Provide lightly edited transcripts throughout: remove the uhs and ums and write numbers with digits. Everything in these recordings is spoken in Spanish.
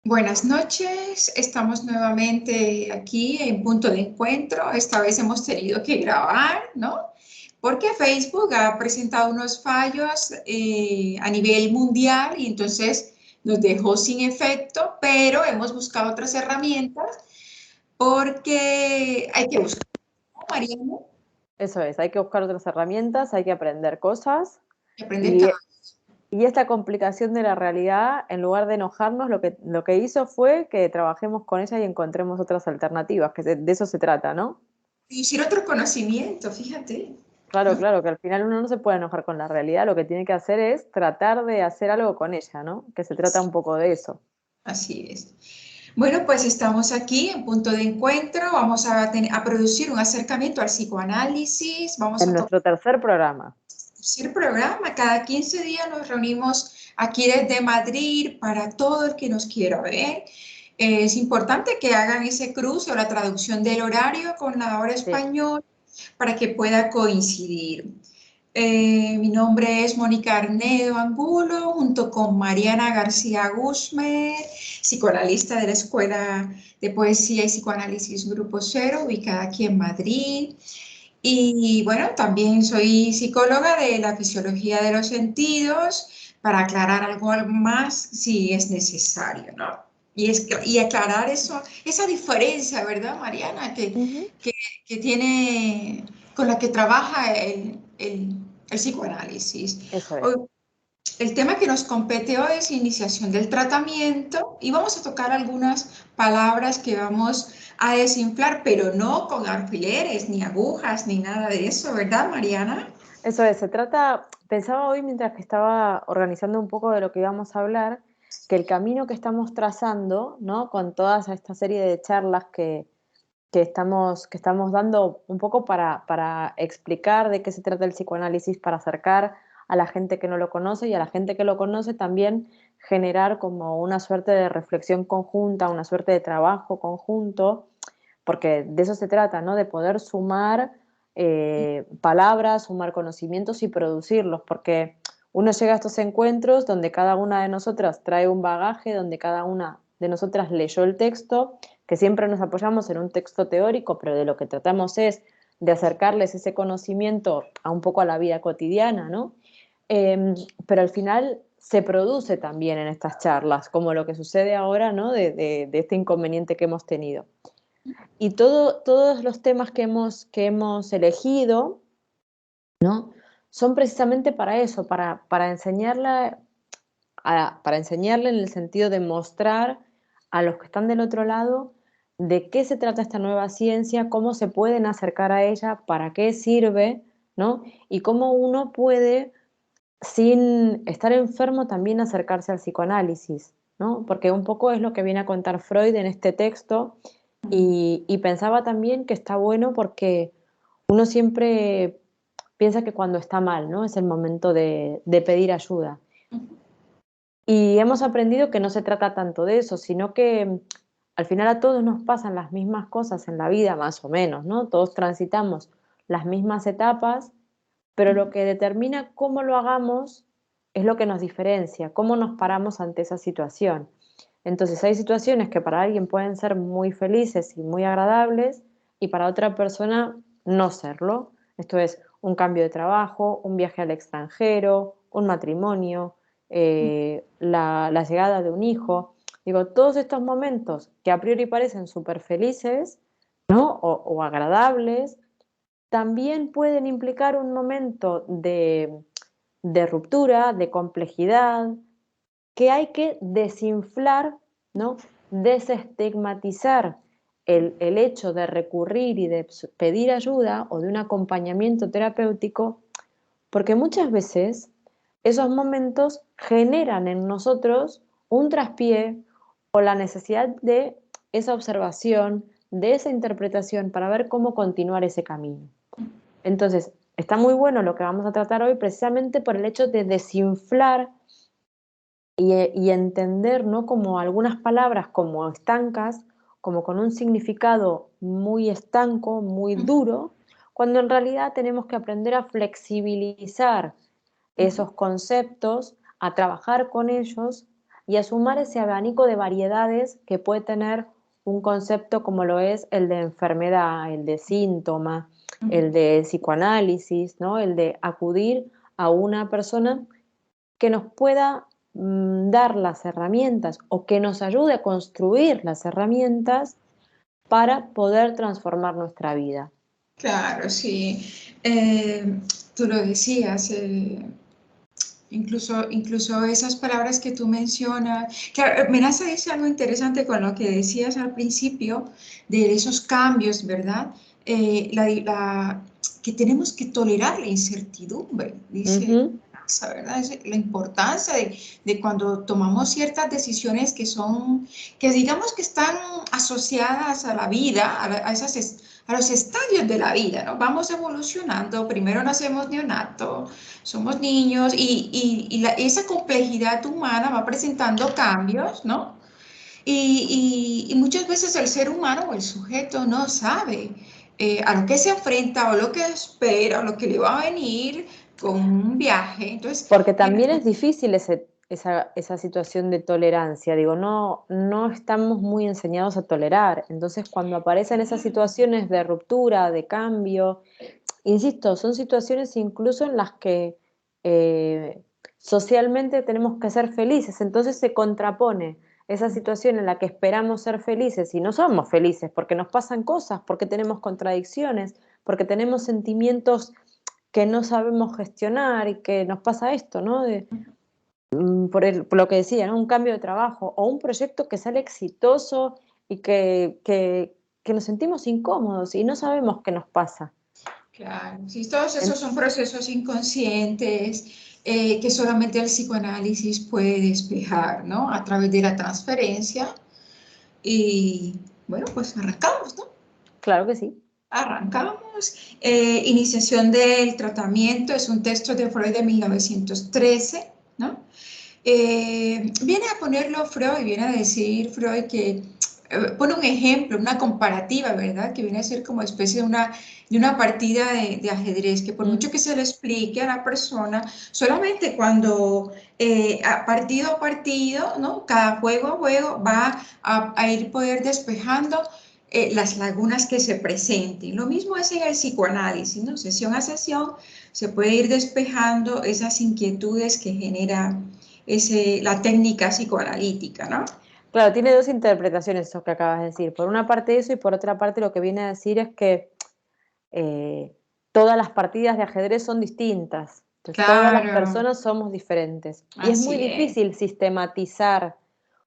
Buenas noches, estamos nuevamente aquí en Punto de Encuentro. Esta vez hemos tenido que grabar, ¿no? Porque Facebook ha presentado unos fallos a nivel mundial y entonces nos dejó sin efecto, pero hemos buscado otras herramientas porque hay que buscar, ¿no, Mariana? Eso es, hay que buscar otras herramientas, hay que aprender cosas Y aprender y, cada y esta complicación de la realidad, en lugar de enojarnos, lo que hizo fue que trabajemos con ella y encontremos otras alternativas, de eso se trata, ¿no? producir otro conocimiento, fíjate. Claro, claro, que al final uno no se puede enojar con la realidad, lo que tiene que hacer es tratar de hacer algo con ella, ¿no? Que se trata un poco de eso. Así es. Bueno, pues estamos aquí en Punto de Encuentro. Vamos a producir un acercamiento al psicoanálisis. Vamos En a tocar nuestro tercer programa. el programa. Cada 15 días nos reunimos aquí desde Madrid para todo el que nos quiera ver. Es importante que hagan ese cruce o la traducción del horario con la hora Sí. española para que pueda coincidir. Mi nombre es Mónica Arnedo Angulo, junto con Mariana García Guzmán, psicoanalista de la Escuela de Poesía y Psicoanálisis Grupo Cero, ubicada aquí en Madrid. Y bueno, también soy psicóloga de la fisiología de los sentidos, para aclarar algo más si es necesario, ¿no? Y aclarar eso, esa diferencia, ¿verdad, Mariana? Ujú. Que, que tiene, con la que trabaja el psicoanálisis. Eso es. Hoy, el tema que nos compete hoy es iniciación del tratamiento y vamos a tocar algunas palabras que vamos a desinflar, pero no con alfileres, ni agujas, ni nada de eso, ¿verdad, Mariana? Eso es, se trata, pensaba hoy mientras que estaba organizando un poco de lo que íbamos a hablar, que el camino que estamos trazando, ¿no? Con toda esta serie de charlas que estamos dando un poco para explicar de qué se trata el psicoanálisis, para acercar a la gente que no lo conoce y a la gente que lo conoce también generar como una suerte de reflexión conjunta, una suerte de trabajo conjunto, porque de eso se trata, ¿no? De poder sumar palabras, sumar conocimientos y producirlos, porque uno llega a estos encuentros donde cada una de nosotras trae un bagaje, donde cada una de nosotras leyó el texto, que siempre nos apoyamos en un texto teórico, pero de lo que tratamos es de acercarles ese conocimiento a un poco a la vida cotidiana, ¿no? Pero al final se produce también en estas charlas, como lo que sucede ahora, ¿no? De este inconveniente que hemos tenido. Y todos los temas que hemos elegido, ¿no? Son precisamente para eso, para enseñarle, para enseñarle en el sentido de mostrar a los que están del otro lado de qué se trata esta nueva ciencia, cómo se pueden acercar a ella, para qué sirve, ¿no? Y cómo uno puede, sin estar enfermo, también acercarse al psicoanálisis, ¿no? Porque un poco es lo que viene a contar Freud en este texto, y pensaba también que está bueno porque uno siempre piensa que cuando está mal, ¿no? Es el momento de pedir ayuda. Y hemos aprendido que no se trata tanto de eso, sino que al final a todos nos pasan las mismas cosas en la vida, más o menos, ¿no? Todos transitamos las mismas etapas, pero lo que determina cómo lo hagamos es lo que nos diferencia, cómo nos paramos ante esa situación. Entonces hay situaciones que para alguien pueden ser muy felices y muy agradables y para otra persona no serlo. Esto es un cambio de trabajo, un viaje al extranjero, un matrimonio, la llegada de un hijo. Digo, todos estos momentos que a priori parecen súper felices, ¿no? O agradables, también pueden implicar un momento de ruptura, de complejidad, que hay que desinflar, ¿no? Desestigmatizar el hecho de recurrir y de pedir ayuda o de un acompañamiento terapéutico, porque muchas veces esos momentos generan en nosotros un traspié o la necesidad de esa observación, de esa interpretación para ver cómo continuar ese camino. Entonces, está muy bueno lo que vamos a tratar hoy precisamente por el hecho de desinflar y entender, ¿no? Como algunas palabras como estancas, como con un significado muy estanco, muy duro, cuando en realidad tenemos que aprender a flexibilizar esos conceptos, a trabajar con ellos y a sumar ese abanico de variedades que puede tener un concepto como lo es el de enfermedad, el de síntoma, el de psicoanálisis, ¿no? El de acudir a una persona que nos pueda dar las herramientas o que nos ayude a construir las herramientas para poder transformar nuestra vida. Claro, sí. Tú lo decías, incluso esas palabras que tú mencionas. Claro, Menaza dice algo interesante con lo que decías al principio de esos cambios, ¿verdad? Que tenemos que tolerar la incertidumbre, dice Menaza, ¿verdad? Es la importancia de cuando tomamos ciertas decisiones que digamos que están asociadas a la vida, a los estadios de la vida, ¿no? Vamos evolucionando, primero nacemos neonato, somos niños y esa complejidad humana va presentando cambios, ¿no? Y muchas veces el ser humano o el sujeto no sabe a lo que se enfrenta o lo que espera o lo que le va a venir con un viaje. Entonces, Porque también es difícil esa situación de tolerancia, digo, no estamos muy enseñados a tolerar, entonces cuando aparecen esas situaciones de ruptura, de cambio, insisto, son situaciones incluso en las que socialmente tenemos que ser felices, entonces se contrapone esa situación en la que esperamos ser felices y no somos felices porque nos pasan cosas, porque tenemos contradicciones, porque tenemos sentimientos que no sabemos gestionar y que nos pasa esto, ¿no? Por lo que decía, ¿no? Un cambio de trabajo o un proyecto que sale exitoso y que nos sentimos incómodos y no sabemos qué nos pasa. claro, sí, todos esos son procesos inconscientes que solamente el psicoanálisis puede despejar, ¿no? A través de la transferencia. Y bueno, pues arrancamos, ¿no? Claro que sí. Arrancamos. Iniciación del tratamiento es un texto de Freud de 1913, ¿no? Viene a ponerlo Freud, viene a decir Freud que pone un ejemplo, una comparativa, ¿verdad? Que viene a ser como especie de una partida de ajedrez, que por mucho que se le explique a la persona, solamente cuando partido a partido, ¿no? Cada juego a juego va a ir poder despejando las lagunas que se presenten. Lo mismo es en el psicoanálisis, ¿no? Sesión a sesión se puede ir despejando esas inquietudes que genera la técnica psicoanalítica, ¿no? Claro, tiene dos interpretaciones eso que acabas de decir. Por una parte eso y por otra parte lo que viene a decir es que todas las partidas de ajedrez son distintas. Entonces, todas las Claro, personas somos diferentes. Y es muy así es. difícil sistematizar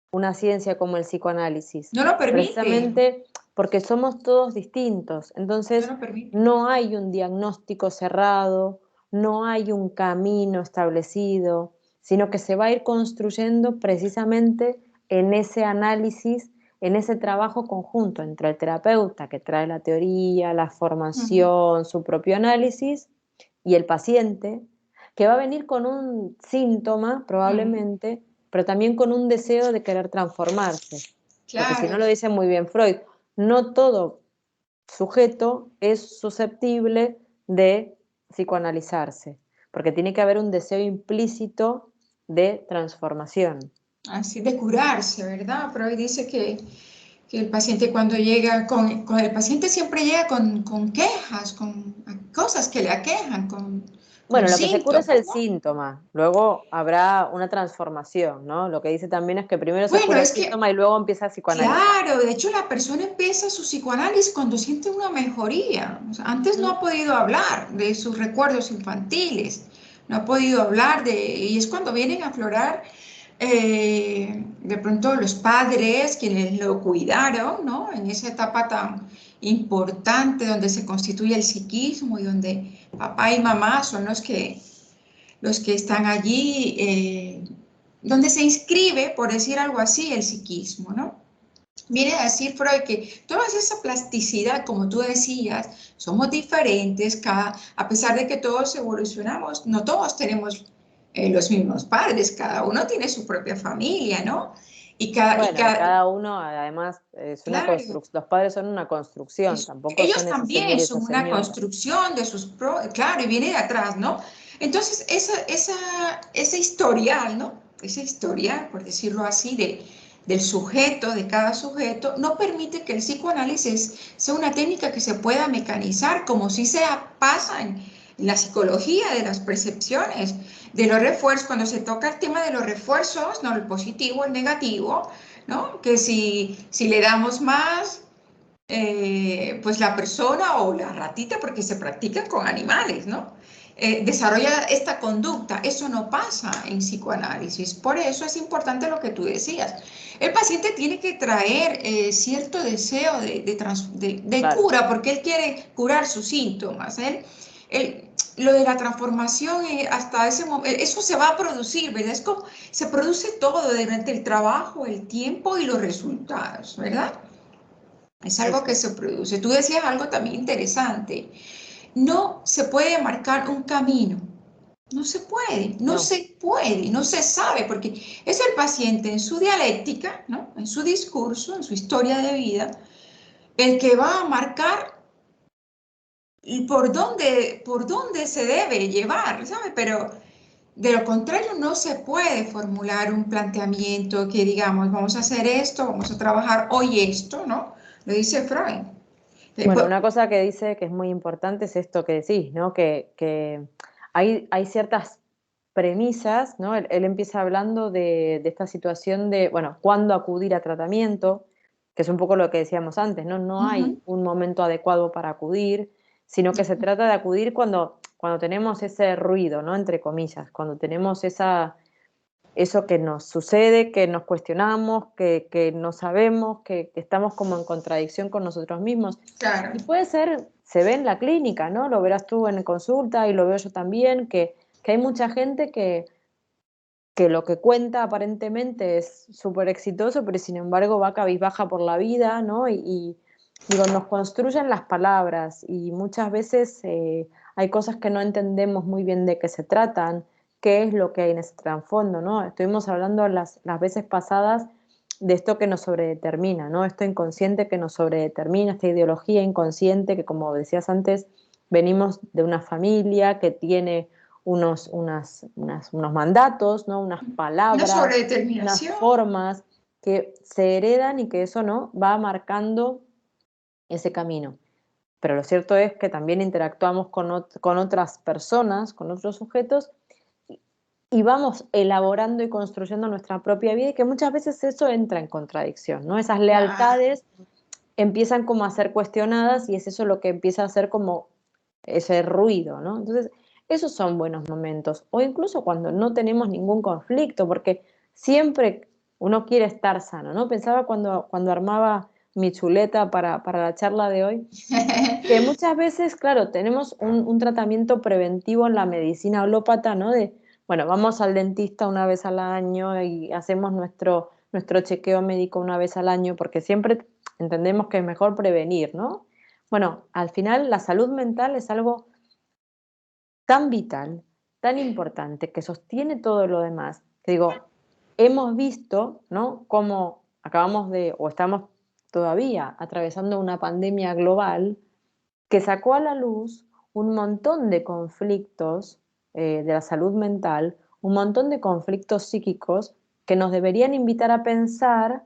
una ciencia como el psicoanálisis, No lo permite, precisamente porque somos todos distintos. no Entonces, lo permite. no hay un diagnóstico cerrado, no hay un camino establecido, sino que se va a ir construyendo precisamente en ese análisis, en ese trabajo conjunto entre el terapeuta que trae la teoría, la Ujú, formación, su propio análisis, y el paciente, que va a venir con un síntoma ujú. probablemente, pero también con un deseo de querer transformarse. Porque si no Claro, lo dice muy bien Freud, no todo sujeto es susceptible de psicoanalizarse, porque tiene que haber un deseo implícito de transformación. así de curarse, ¿verdad? Freud dice que el paciente cuando llega el paciente siempre llega con quejas, con cosas que le aquejan, con Bueno, lo que se cura es síntomas, el ¿no? síntoma, luego habrá una transformación, ¿no? Lo que dice también es que primero se Bueno, cura el es que síntoma y luego empieza a psicoanalizar. claro, de hecho la persona empieza su psicoanálisis cuando siente una mejoría. O sea, antes no ¿Mm? ha podido hablar de sus recuerdos infantiles, no ha podido hablar y es cuando vienen a aflorar de pronto los padres, quienes lo cuidaron, ¿no? En esa etapa tan importante donde se constituye el psiquismo y donde papá y mamá son los que están allí, donde se inscribe, por decir algo así, el psiquismo, ¿no? Viene a decir Freud que toda esa plasticidad, como tú decías, somos diferentes, a pesar de que todos evolucionamos, no todos tenemos los mismos padres, cada uno tiene su propia familia, ¿no? Bueno, y cada uno además es una Claro, construcción, los padres son una construcción, tampoco ellos son esa también señora y esa son una señora. construcción de claro, y viene de atrás, ¿no? Entonces, ese historial, ¿no? esa historia, por decirlo así, del sujeto, de cada sujeto, no permite que el psicoanálisis sea una técnica que se pueda mecanizar, como si se pasa en la psicología de las percepciones, de los refuerzos, cuando se toca el tema de los refuerzos, no el positivo, el negativo, ¿no? Que si le damos más, pues la persona o la ratita, porque se practica con animales, ¿no? Desarrolla esta conducta. Eso no pasa en psicoanálisis. Por eso es importante lo que tú decías. El paciente tiene que traer cierto deseo de Claro. cura, porque él quiere curar sus síntomas. Lo de la transformación, hasta ese momento, eso se va a producir, ¿verdad? Es como se produce todo durante el trabajo, el tiempo y los resultados, ¿verdad? Es algo que Eso. se produce. Tú decías algo también interesante. No se puede marcar un camino. No se puede, no No. se puede, no se sabe, porque es el paciente en su dialéctica, ¿no? En su discurso, en su historia de vida, el que va a marcar y por dónde se debe llevar, ¿sabe? Pero de lo contrario no se puede formular un planteamiento que digamos, vamos a hacer esto, vamos a trabajar hoy esto, ¿no? Lo dice Freud. Bueno, Pues, una cosa que dice que es muy importante es esto que decís, ¿no? Que hay ciertas premisas, ¿no? Él empieza hablando de esta situación de, bueno, cuándo acudir a tratamiento, que es un poco lo que decíamos antes, ¿no? No hay ujú. un momento adecuado para acudir, sino que se trata de acudir cuando tenemos ese ruido, ¿no? Entre comillas, cuando tenemos eso que nos sucede, que nos cuestionamos, que no sabemos, que estamos como en contradicción con nosotros mismos. Claro, Y puede ser, se ve en la clínica, ¿no? Lo verás tú en consulta y lo veo yo también, que hay mucha gente que lo que cuenta aparentemente es súper exitoso, pero sin embargo va cabizbaja por la vida, ¿no? Digo, nos construyen las palabras y muchas veces hay cosas que no entendemos muy bien de qué se tratan, qué es lo que hay en ese trasfondo, ¿no? Estuvimos hablando las veces pasadas de esto que nos sobredetermina, ¿no? Esto inconsciente que nos sobredetermina, esta ideología inconsciente que, como decías antes, venimos de una familia que tiene unos mandatos, ¿no? Unas una palabras, unas sobredeterminación. formas que se heredan y que eso, ¿no? Va marcando ese camino. Pero lo cierto es que también interactuamos con otras personas, con otros sujetos, y vamos elaborando y construyendo nuestra propia vida y que muchas veces eso entra en contradicción, ¿no? Esas Claro, lealtades empiezan como a ser cuestionadas y es eso lo que empieza a hacer como ese ruido, ¿no? Entonces, esos son buenos momentos. O incluso cuando no tenemos ningún conflicto, porque siempre uno quiere estar sano, ¿no? Pensaba cuando armaba mi chuleta para la charla de hoy, que muchas veces, claro, tenemos un tratamiento preventivo en la medicina alópata, ¿no? De, bueno, vamos al dentista una vez al año y hacemos nuestro chequeo médico una vez al año, porque siempre entendemos que es mejor prevenir, ¿no? Bueno, al final la salud mental es algo tan vital, tan importante, que sostiene todo lo demás. Que digo, hemos visto, ¿no? Cómo acabamos de, o estamos todavía atravesando una pandemia global que sacó a la luz un montón de conflictos de la salud mental, un montón de conflictos psíquicos que nos deberían invitar a pensar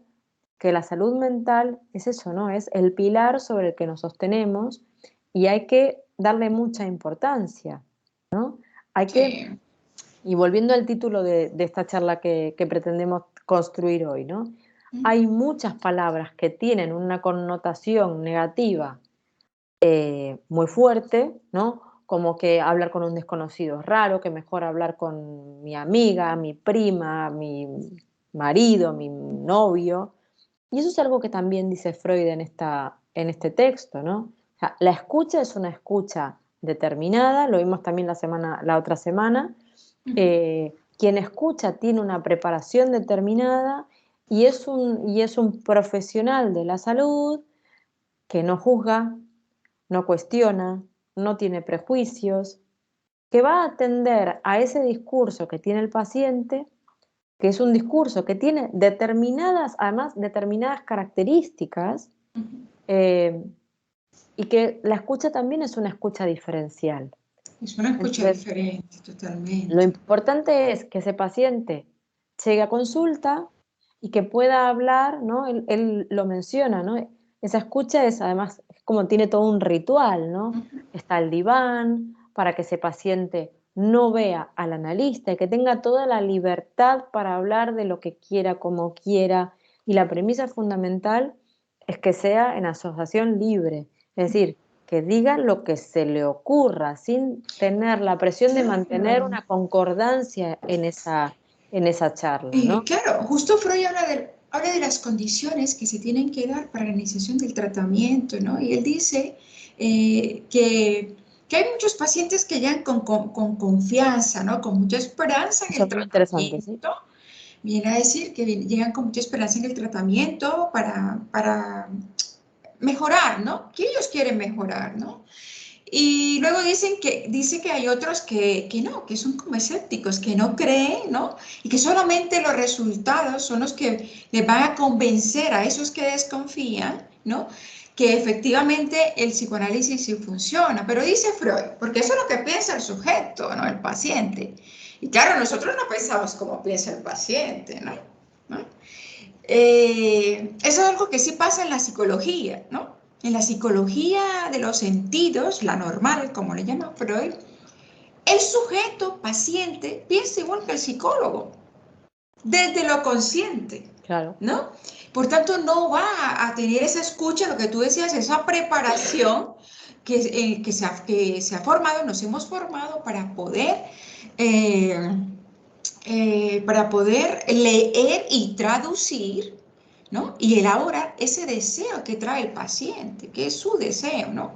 que la salud mental es eso, ¿no? Es el pilar sobre el que nos sostenemos y hay que darle mucha importancia, ¿no? Hay que, sí, y volviendo al título de esta charla que pretendemos construir hoy, ¿no? Hay muchas palabras que tienen una connotación negativa muy fuerte, ¿no? Como que hablar con un desconocido es raro, que mejor hablar con mi amiga, mi prima, mi marido, mi novio. Y eso es algo que también dice Freud en este texto, ¿no? O sea, la escucha es una escucha determinada, lo vimos también la otra semana. Quien escucha tiene una preparación determinada y es un profesional de la salud que no juzga, no cuestiona, no tiene prejuicios, que va a atender a ese discurso que tiene el paciente, que es un discurso que tiene determinadas, además, determinadas características, eh, y que la escucha también es una escucha diferencial. es una escucha Entonces, diferente, lo totalmente. importante es que ese paciente, llegue a consulta y que pueda hablar, ¿no? Él lo menciona, ¿no? Esa escucha es además, es como tiene todo un ritual, ¿no? Ujú. Está el diván para que ese paciente no vea al analista y que tenga toda la libertad para hablar de lo que quiera, como quiera. Y la premisa fundamental es que sea en asociación libre, es decir, que diga lo que se le ocurra, sin tener la presión de mantener Claro. una concordancia en esa charla, ¿no? Claro, justo Freud habla de las condiciones que se tienen que dar para la iniciación del tratamiento, ¿no? Y él dice que hay muchos pacientes que llegan con confianza, ¿no? Con mucha esperanza en Eso el es muy interesante, ¿sí? tratamiento. Viene a decir que llegan con mucha esperanza en el tratamiento para mejorar, ¿no? Que ellos quieren mejorar, ¿no? Y luego dice que hay otros que no, que son como escépticos, que no creen, ¿no? Y que solamente los resultados son los que les van a convencer a esos que desconfían, ¿no? Que efectivamente el psicoanálisis sí funciona. Pero dice Freud, porque eso es lo que piensa el sujeto, ¿no? El paciente. Y claro, nosotros no pensamos como piensa el paciente, ¿no? ¿No? Eso es algo que sí pasa en la psicología, ¿no? En la psicología de los sentidos, la normal, como le llama Freud, el sujeto paciente piensa igual que el psicólogo, desde lo consciente, Claro. ¿no? Por tanto, no va a tener esa escucha, lo que tú decías, esa preparación que se ha formado, nos hemos formado eh, para poder leer y traducir, ¿no? Y elaborar ese deseo que trae el paciente, que es su deseo, ¿no?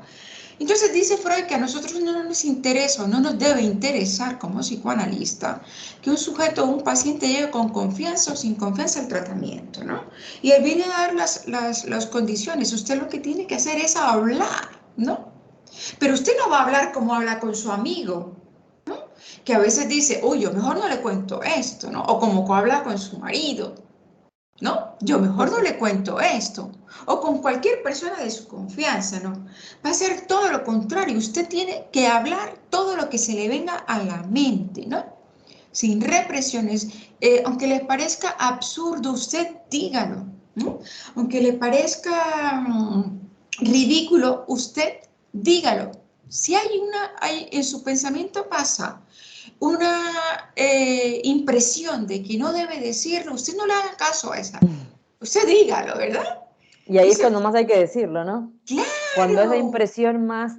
Entonces dice Freud que a nosotros no nos interesa o no nos debe interesar como psicoanalista que un sujeto o un paciente llegue con confianza o sin confianza al tratamiento, ¿no? Y él viene a dar las condiciones. Usted lo que tiene que hacer es hablar, ¿no? Pero usted no va a hablar como habla con su amigo, que a veces dice, uy, yo mejor no le cuento esto, ¿no? O como habla con su marido, ¿no? Yo Sí, mejor no sí. le cuento esto. O con cualquier persona de su confianza, ¿no? Va a ser todo lo contrario. Usted tiene que hablar todo lo que se le venga a la mente, ¿no? Sin represiones. Aunque le parezca absurdo, usted dígalo, ¿no? Aunque le parezca ridículo, usted dígalo. Si en su pensamiento pasa una impresión de que no debe decirlo, usted no le haga caso a esa. Usted dígalo, ¿verdad? Y ahí es Dice, cuando más hay que decirlo, ¿no? Cuando esa claro, impresión más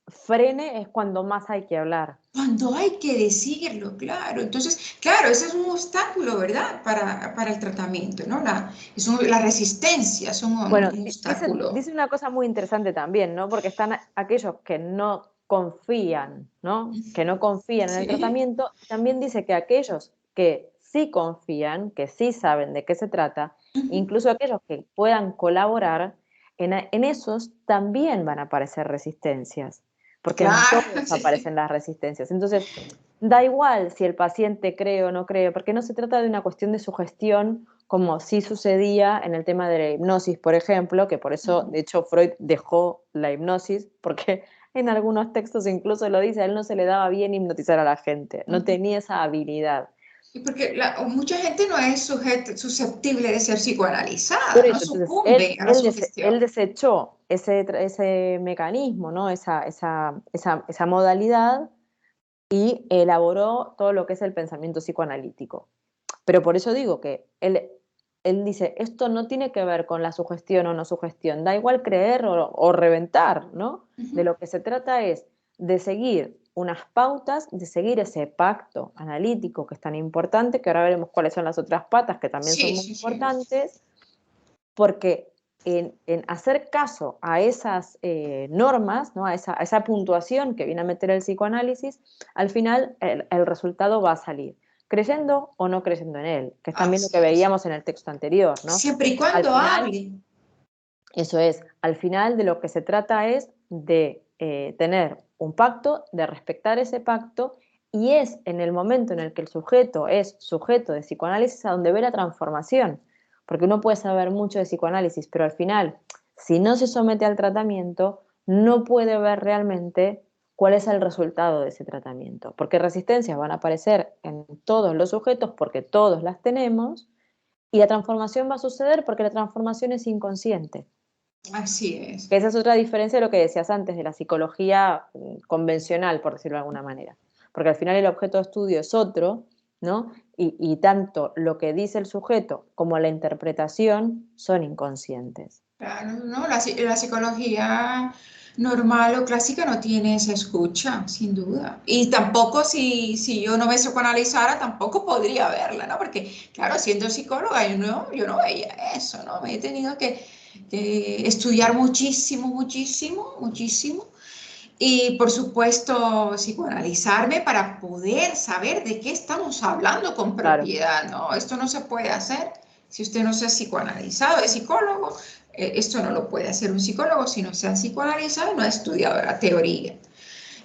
frene es cuando más hay que hablar. cuando hay que decirlo, claro. Entonces, claro, ese es un obstáculo, ¿verdad? Para el tratamiento, ¿no? La resistencia es Bueno, un obstáculo. dice una cosa muy interesante también, ¿no? Porque están aquellos que no confían, ¿no? Que no confían en el Sí. tratamiento. También dice que aquellos que sí confían, que sí saben de qué se trata, Ujú. incluso aquellos que puedan colaborar, en esos también van a aparecer resistencias, porque en Claro, todos sí. aparecen las resistencias. Entonces, da igual si el paciente cree o no cree, porque no se trata de una cuestión de sugestión como sí sucedía en el tema de la hipnosis, por ejemplo, que por eso, Ujú. de hecho, Freud dejó la hipnosis, porque en algunos textos incluso lo dice, a él no se le daba bien hipnotizar a la gente, no Ujú. tenía esa habilidad. Y porque mucha gente no es susceptible de ser Por psicoanalizada, no eso, entonces, sucumbe a la él sugestión. desechó ese mecanismo, ¿no? Esa modalidad y elaboró todo lo que es el pensamiento psicoanalítico. Pero por eso digo que él dice, esto no tiene que ver con la sugestión o no sugestión, da igual creer o reventar, ¿no? De Ujú. lo que se trata es de seguir unas pautas, de seguir ese pacto analítico que es tan importante, que ahora veremos cuáles son las otras patas que también son Sí, muy sí, sí. importantes, porque en hacer caso a esas normas, ¿no? A esa puntuación que viene a meter el psicoanálisis, al final el resultado va a salir, creyendo o no creyendo en él, que es también lo que Así es. veíamos en el texto anterior, ¿no? Siempre y Al cuando final, hable. eso es, al final de lo que se trata es de tener un pacto, de respetar ese pacto, y es en el momento en el que el sujeto es sujeto de psicoanálisis a donde ve la transformación, porque uno puede saber mucho de psicoanálisis, pero al final, si no se somete al tratamiento, no puede ver realmente cuál es el resultado de ese tratamiento. Porque resistencias van a aparecer en todos los sujetos porque todos las tenemos, y la transformación va a suceder porque la transformación es inconsciente. Así es. Esa es otra diferencia de lo que decías antes de la psicología convencional, por decirlo de alguna manera. Porque al final el objeto de estudio es otro, ¿no? Y tanto lo que dice el sujeto como la interpretación son inconscientes. Claro, no, la psicología normal o clásica no tiene esa escucha, sin duda. Y tampoco si yo no me psicoanalizara, tampoco podría verla, ¿no? Porque, claro, siendo psicóloga, yo no veía eso, ¿no? Me he tenido que estudiar muchísimo, muchísimo, muchísimo. Y, por supuesto, psicoanalizarme para poder saber de qué estamos hablando con Claro. propiedad, ¿no? Esto no se puede hacer si usted no se ha psicoanalizado, es psicólogo. Esto no lo puede hacer un psicólogo si no se ha psicoanalizado y no ha estudiado la teoría.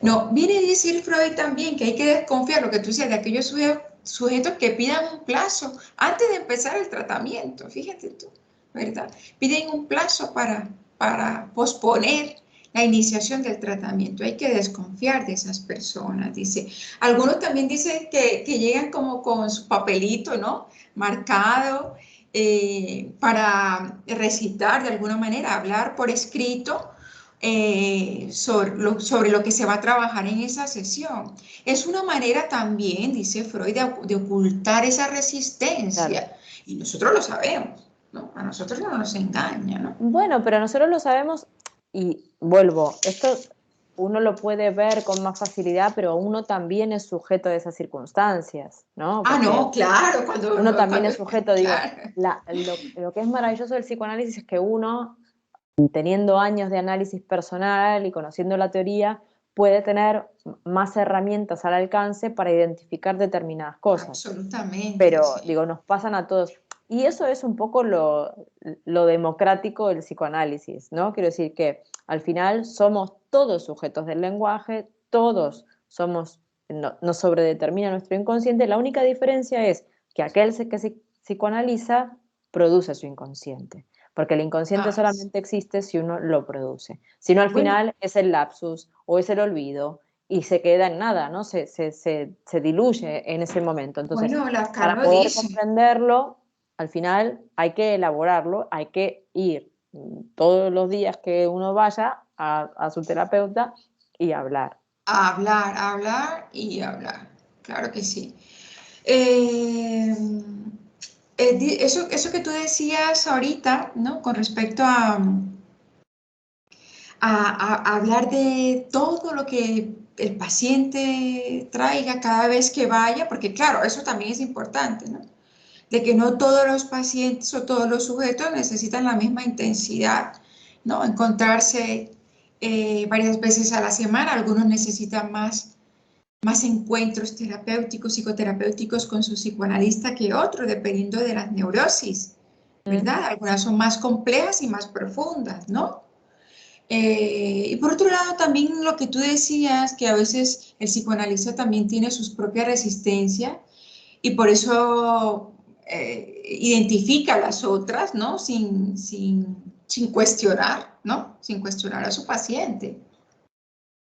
No, viene a decir Freud también que hay que desconfiar, lo que tú decías, de aquellos sujetos que pidan un plazo antes de empezar el tratamiento, fíjate tú, ¿verdad? Piden un plazo para posponer la iniciación del tratamiento. Hay que desconfiar de esas personas, dice. Algunos también dicen que llegan como con su papelito, ¿no? Marcado para recitar de alguna manera, hablar por escrito sobre lo que se va a trabajar en esa sesión. Es una manera también, dice Freud, de ocultar esa Claro. resistencia. Y nosotros lo sabemos, ¿no? A nosotros no nos engaña, ¿no? Bueno, pero nosotros lo sabemos y vuelvo, esto uno lo puede ver con más facilidad, pero uno también es sujeto de esas circunstancias, ¿no? Ah, Porque no, claro, uno también es sujeto, digo, claro. lo que es maravilloso del psicoanálisis es que uno, teniendo años de análisis personal y conociendo la teoría, puede tener más herramientas al alcance para identificar determinadas cosas. Absolutamente, Pero sí. digo, nos pasan a todos. Y eso es un poco lo democrático del psicoanálisis, ¿no? Quiero decir que al final somos todos sujetos del lenguaje, todos somos, nos sobredetermina nuestro inconsciente. La única diferencia es que aquel que se psicoanaliza produce su inconsciente, porque el inconsciente Ah, sí. solamente existe si uno lo produce. Si no, al Bueno, final es el lapsus o es el olvido y se queda en nada, ¿no? Se diluye en ese momento. Entonces, bueno, Lacan para lo poder dice. comprenderlo, al final hay que elaborarlo, hay que ir todos los días que uno vaya a su terapeuta y hablar. Hablar, hablar y hablar. Claro que sí. Eh, eso que tú decías ahorita, ¿no? Con respecto a hablar de todo lo que el paciente traiga cada vez que vaya, porque claro, eso también es importante, ¿no? De que no todos los pacientes o todos los sujetos necesitan la misma intensidad, ¿no? Encontrarse varias veces a la semana, algunos necesitan más encuentros terapéuticos, psicoterapéuticos con su psicoanalista que otros, dependiendo de las neurosis, ¿Mm? ¿verdad? Algunas son más complejas y más profundas, ¿no? Y por otro lado, también lo que tú decías, que a veces el psicoanalista también tiene sus propias resistencias y por eso identifica a las otras, ¿no? Sin cuestionar, ¿no? Sin cuestionar a su paciente,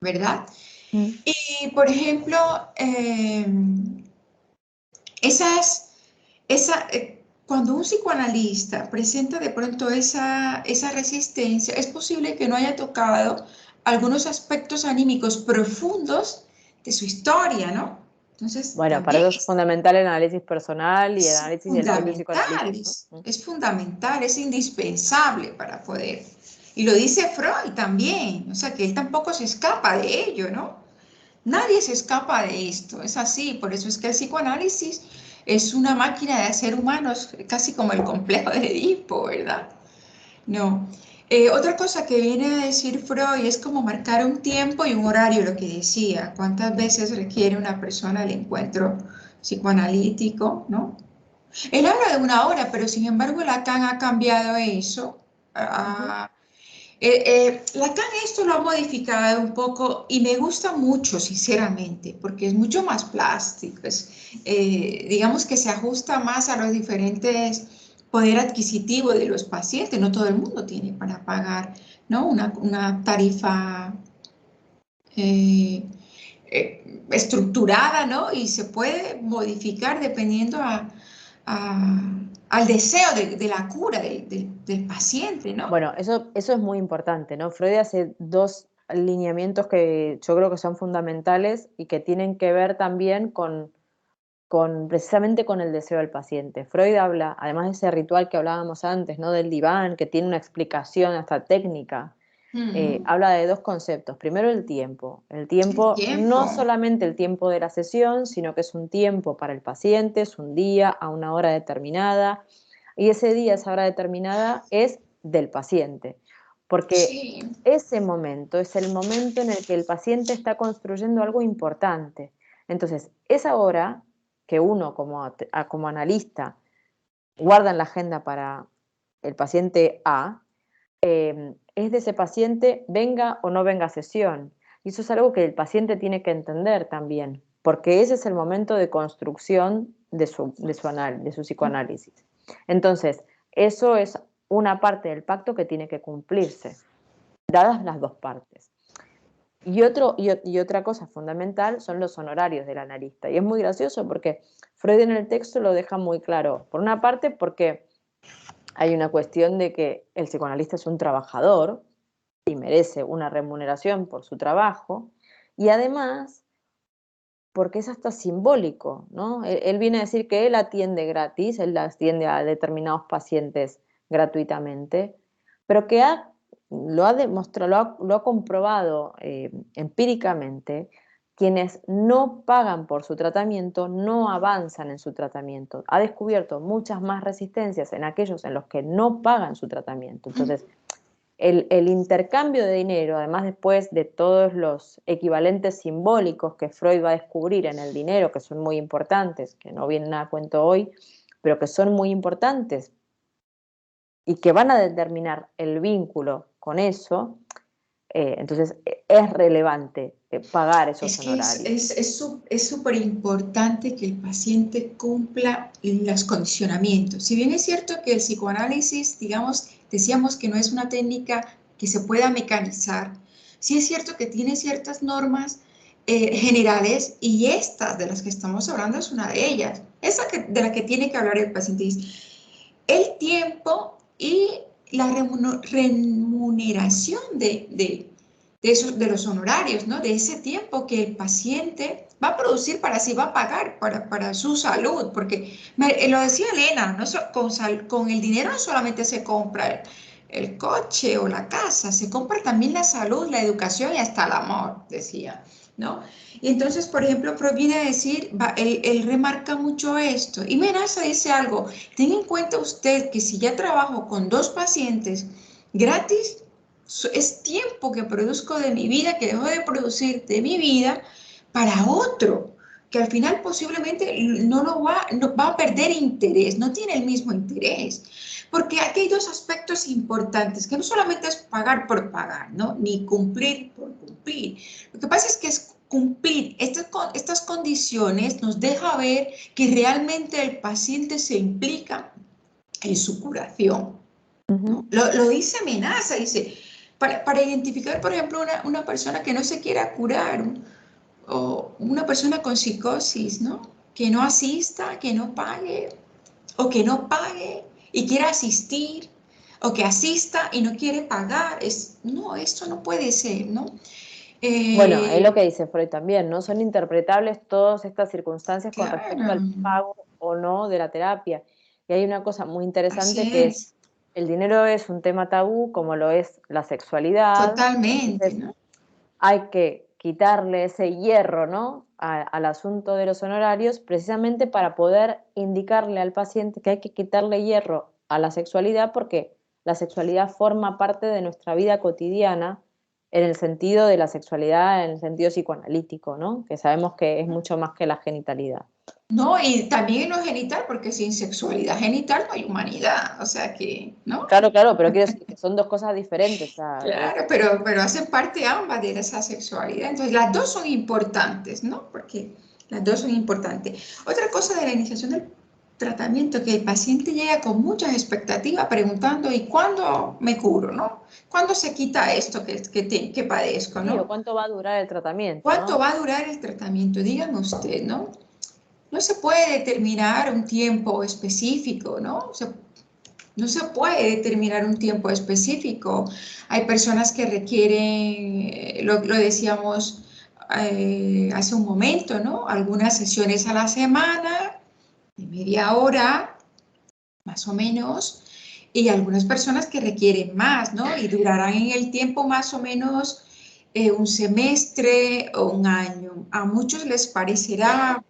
¿verdad? Mm. Y, por ejemplo, esas, cuando un psicoanalista presenta de pronto esa resistencia, es posible que no haya tocado algunos aspectos anímicos profundos de su historia, ¿no? Entonces, Bueno, para también eso es fundamental el análisis personal y el análisis del propio fundamental, psicoanálisis, ¿no? Mm. es fundamental, es indispensable para poder. Y lo dice Freud también, o sea que él tampoco se escapa de ello, ¿no? Nadie se escapa de esto, es así, por eso es que el psicoanálisis es una máquina de hacer humanos, casi como el complejo de Edipo, ¿verdad? No. Otra cosa que viene a decir Freud es como marcar un tiempo y un horario, lo que decía, cuántas veces requiere una persona el encuentro psicoanalítico, ¿no? Él habla de una hora, pero sin embargo Lacan ha cambiado eso. Ujú. Lacan esto lo ha modificado un poco y me gusta mucho, sinceramente, porque es mucho más plástico. Digamos que se ajusta más a los diferentes poder adquisitivo de los pacientes. No todo el mundo tiene para pagar, ¿no? Una tarifa eh, estructurada, ¿no? Y se puede modificar dependiendo al deseo de la cura del paciente, ¿no? Bueno, eso es muy importante, ¿no? Freud hace dos lineamientos que yo creo que son fundamentales y que tienen que ver también con precisamente con el deseo del paciente. Freud habla, además de ese ritual que hablábamos antes, ¿no? Del diván, que tiene una explicación hasta técnica, habla de dos conceptos. Primero, el tiempo. El El tiempo, no tiempo. solamente el tiempo de la sesión, sino que es un tiempo para el paciente, es un día a una hora determinada, y ese día, esa hora determinada, es del paciente. Porque Sí, ese momento es el momento en el que el paciente está construyendo algo importante. Entonces, esa hora que uno como analista guarda en la agenda para el paciente A, es de ese paciente, venga o no venga a sesión. Y eso es algo que el paciente tiene que entender también, porque ese es el momento de construcción de su psicoanálisis. Entonces, eso es una parte del pacto que tiene que cumplirse, dadas las dos partes. Y otra cosa fundamental son los honorarios del analista. Y es muy gracioso porque Freud en el texto lo deja muy claro. Por una parte, porque hay una cuestión de que el psicoanalista es un trabajador y merece una remuneración por su trabajo, y además porque es hasta simbólico, ¿no? Él viene a decir que él atiende gratis, él atiende a determinados pacientes gratuitamente, pero que lo ha demostrado, lo ha comprobado empíricamente, quienes no pagan por su tratamiento no avanzan en su tratamiento. Ha descubierto muchas más resistencias en aquellos en los que no pagan su tratamiento. Entonces, el intercambio de dinero, además después de todos los equivalentes simbólicos que Freud va a descubrir en el dinero, que son muy importantes, que no vienen a cuento hoy, pero que son muy importantes y que van a determinar el vínculo con eso, entonces es relevante pagar esos es que honorarios. es súper importante que el paciente cumpla los condicionamientos. Si bien es cierto que el psicoanálisis, digamos, decíamos que no es una técnica que se pueda mecanizar, sí es cierto que tiene ciertas normas generales y estas de las que estamos hablando es una de ellas. De la que tiene que hablar el paciente es el tiempo y la remuneración de los honorarios, ¿no? De ese tiempo que el paciente va a producir para sí, va a pagar para su salud, porque lo decía Elena, ¿no? Con el dinero no solamente se compra el coche o la casa, se compra también la salud, la educación y hasta el amor, decía, ¿no? Y entonces, por ejemplo, Freud viene a decir, él remarca mucho esto, y Menaza dice algo, tenga en cuenta usted que si ya trabajo con 2 pacientes gratis, es tiempo que produzco de mi vida, que dejo de producir de mi vida para otro, que al final posiblemente no va a perder interés, no tiene el mismo interés. Porque aquí hay dos aspectos importantes, que no solamente es pagar por pagar, ¿no? Ni cumplir por cumplir. Lo que pasa es que es cumplir estas condiciones nos deja ver que realmente el paciente se implica en su curación, ¿no? Ujú. Lo dice Amenaza, dice, para identificar, por ejemplo, una persona que no se quiera curar o una persona con psicosis, ¿no? Que no asista, que no pague o que no pague y quiera asistir o que asista y no quiere pagar. No, esto no puede ser, ¿no? Bueno, es lo Eh, que dice Freud también, ¿no? Son interpretables todas estas circunstancias con respecto claro, al pago o no de la terapia. Y hay una cosa muy interesante así que es, es, el dinero es un tema tabú como lo es la sexualidad, totalmente, entonces ¿no? hay que quitarle ese hierro, ¿no? Al asunto de los honorarios, precisamente para poder indicarle al paciente que hay que quitarle hierro a la sexualidad porque la sexualidad forma parte de nuestra vida cotidiana en el sentido de la sexualidad, en el sentido psicoanalítico, ¿no? Que sabemos que es mucho más que la genitalidad. No, y también en lo genital, porque sin sexualidad genital no hay humanidad, o sea que, ¿no? Claro, claro, pero quiero decir que son dos cosas diferentes. O sea, Claro, pero hacen parte ambas de esa sexualidad. Entonces, las dos son importantes, ¿no? Porque las dos son importantes. Otra cosa de la iniciación del tratamiento que el paciente llega con muchas expectativas preguntando, ¿y cuándo me curo, no? ¿Cuándo se quita esto que padezco, Sí, o no? cuánto va a durar el tratamiento, ¿Cuánto ¿no? va a durar el tratamiento? Dígame usted, ¿no? No se puede determinar un tiempo específico, ¿no? No se puede determinar un tiempo específico. Hay personas que requieren, lo decíamos hace un momento, ¿no? Algunas sesiones a la semana, de media hora, más o menos, y algunas personas que requieren más, ¿no? Y durarán en el tiempo más o menos un semestre o un año. A muchos les parecerá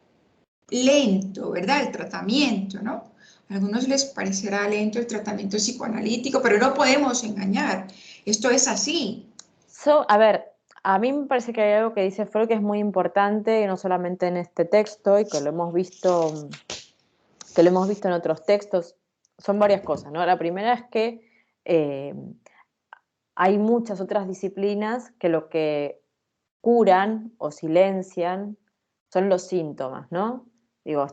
lento, ¿verdad? El tratamiento, ¿no? A algunos les parecerá lento el tratamiento psicoanalítico, pero no podemos engañar. Esto es así. A ver, a mí me parece que hay algo que dice Freud que es muy importante, y no solamente en este texto, y que lo hemos visto en otros textos. Son varias cosas, ¿no? La primera es que eh, hay muchas otras disciplinas que lo que curan o silencian son los síntomas, ¿no? Digo,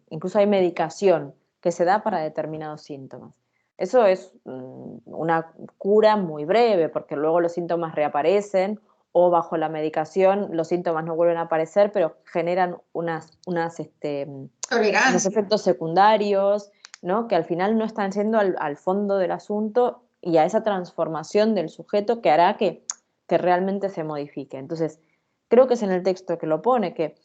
incluso hay medicación que se da para determinados síntomas. Eso es una cura muy breve, porque luego los síntomas reaparecen o bajo la medicación los síntomas no vuelven a aparecer, pero generan unos Tolerancia. efectos secundarios, ¿no? Que al final no están yendo al fondo del asunto y a esa transformación del sujeto que hará que realmente se modifique. Entonces, creo que es en el texto que lo pone, que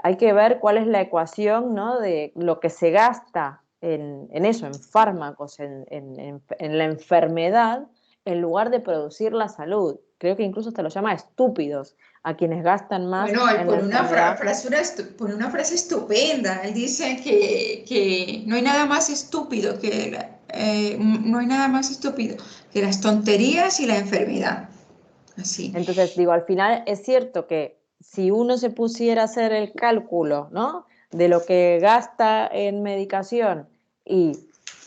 hay que ver cuál es la ecuación, ¿no? De lo que se gasta en eso, en fármacos, en la enfermedad, en lugar de producir la salud. Creo que incluso hasta lo llama estúpidos a quienes gastan más Bueno, él en la enfermedad. pone una frase estupenda. Él dice que no hay nada más estúpido no hay nada más estúpido que las tonterías y la enfermedad. Así. Entonces, digo, al final es cierto que si uno se pusiera a hacer el cálculo, ¿no? De lo que gasta en medicación, y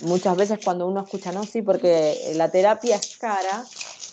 muchas veces cuando uno escucha, no, sí, porque la terapia es cara,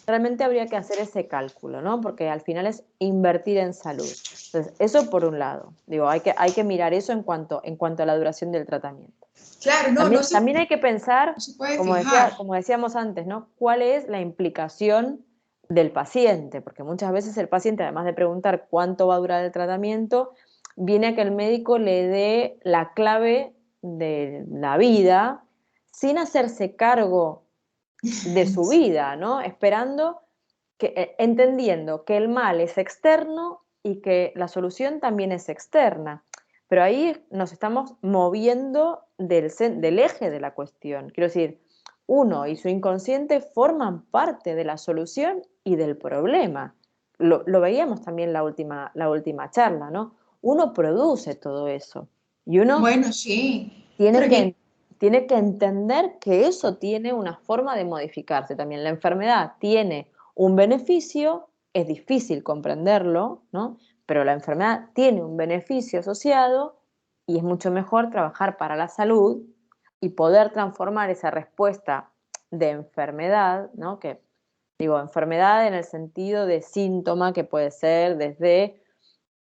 realmente habría que hacer ese cálculo, ¿no? Porque al final es invertir en salud. Entonces, eso por un lado. Digo, hay que mirar eso en cuanto a la duración del tratamiento. Claro, También hay que no pensar, se puede como fijar. como decíamos antes, ¿no? ¿Cuál es la implicación del paciente? Porque muchas veces el paciente, además de preguntar cuánto va a durar el tratamiento, viene a que el médico le dé la clave de la vida sin hacerse cargo de su vida, ¿no? Entendiendo que el mal es externo y que la solución también es externa. Pero ahí nos estamos moviendo del eje de la cuestión. Quiero decir, uno y su inconsciente forman parte de la solución y del problema. Lo veíamos también la última charla, ¿no? Uno produce todo eso y uno Bueno, sí. tiene Pero que, tiene que entender que eso tiene una forma de modificarse también. La enfermedad tiene un beneficio, es difícil comprenderlo, ¿no? Pero la enfermedad tiene un beneficio asociado y es mucho mejor trabajar para la salud y poder transformar esa respuesta de enfermedad, ¿no? Que digo, enfermedad en el sentido de síntoma que puede ser desde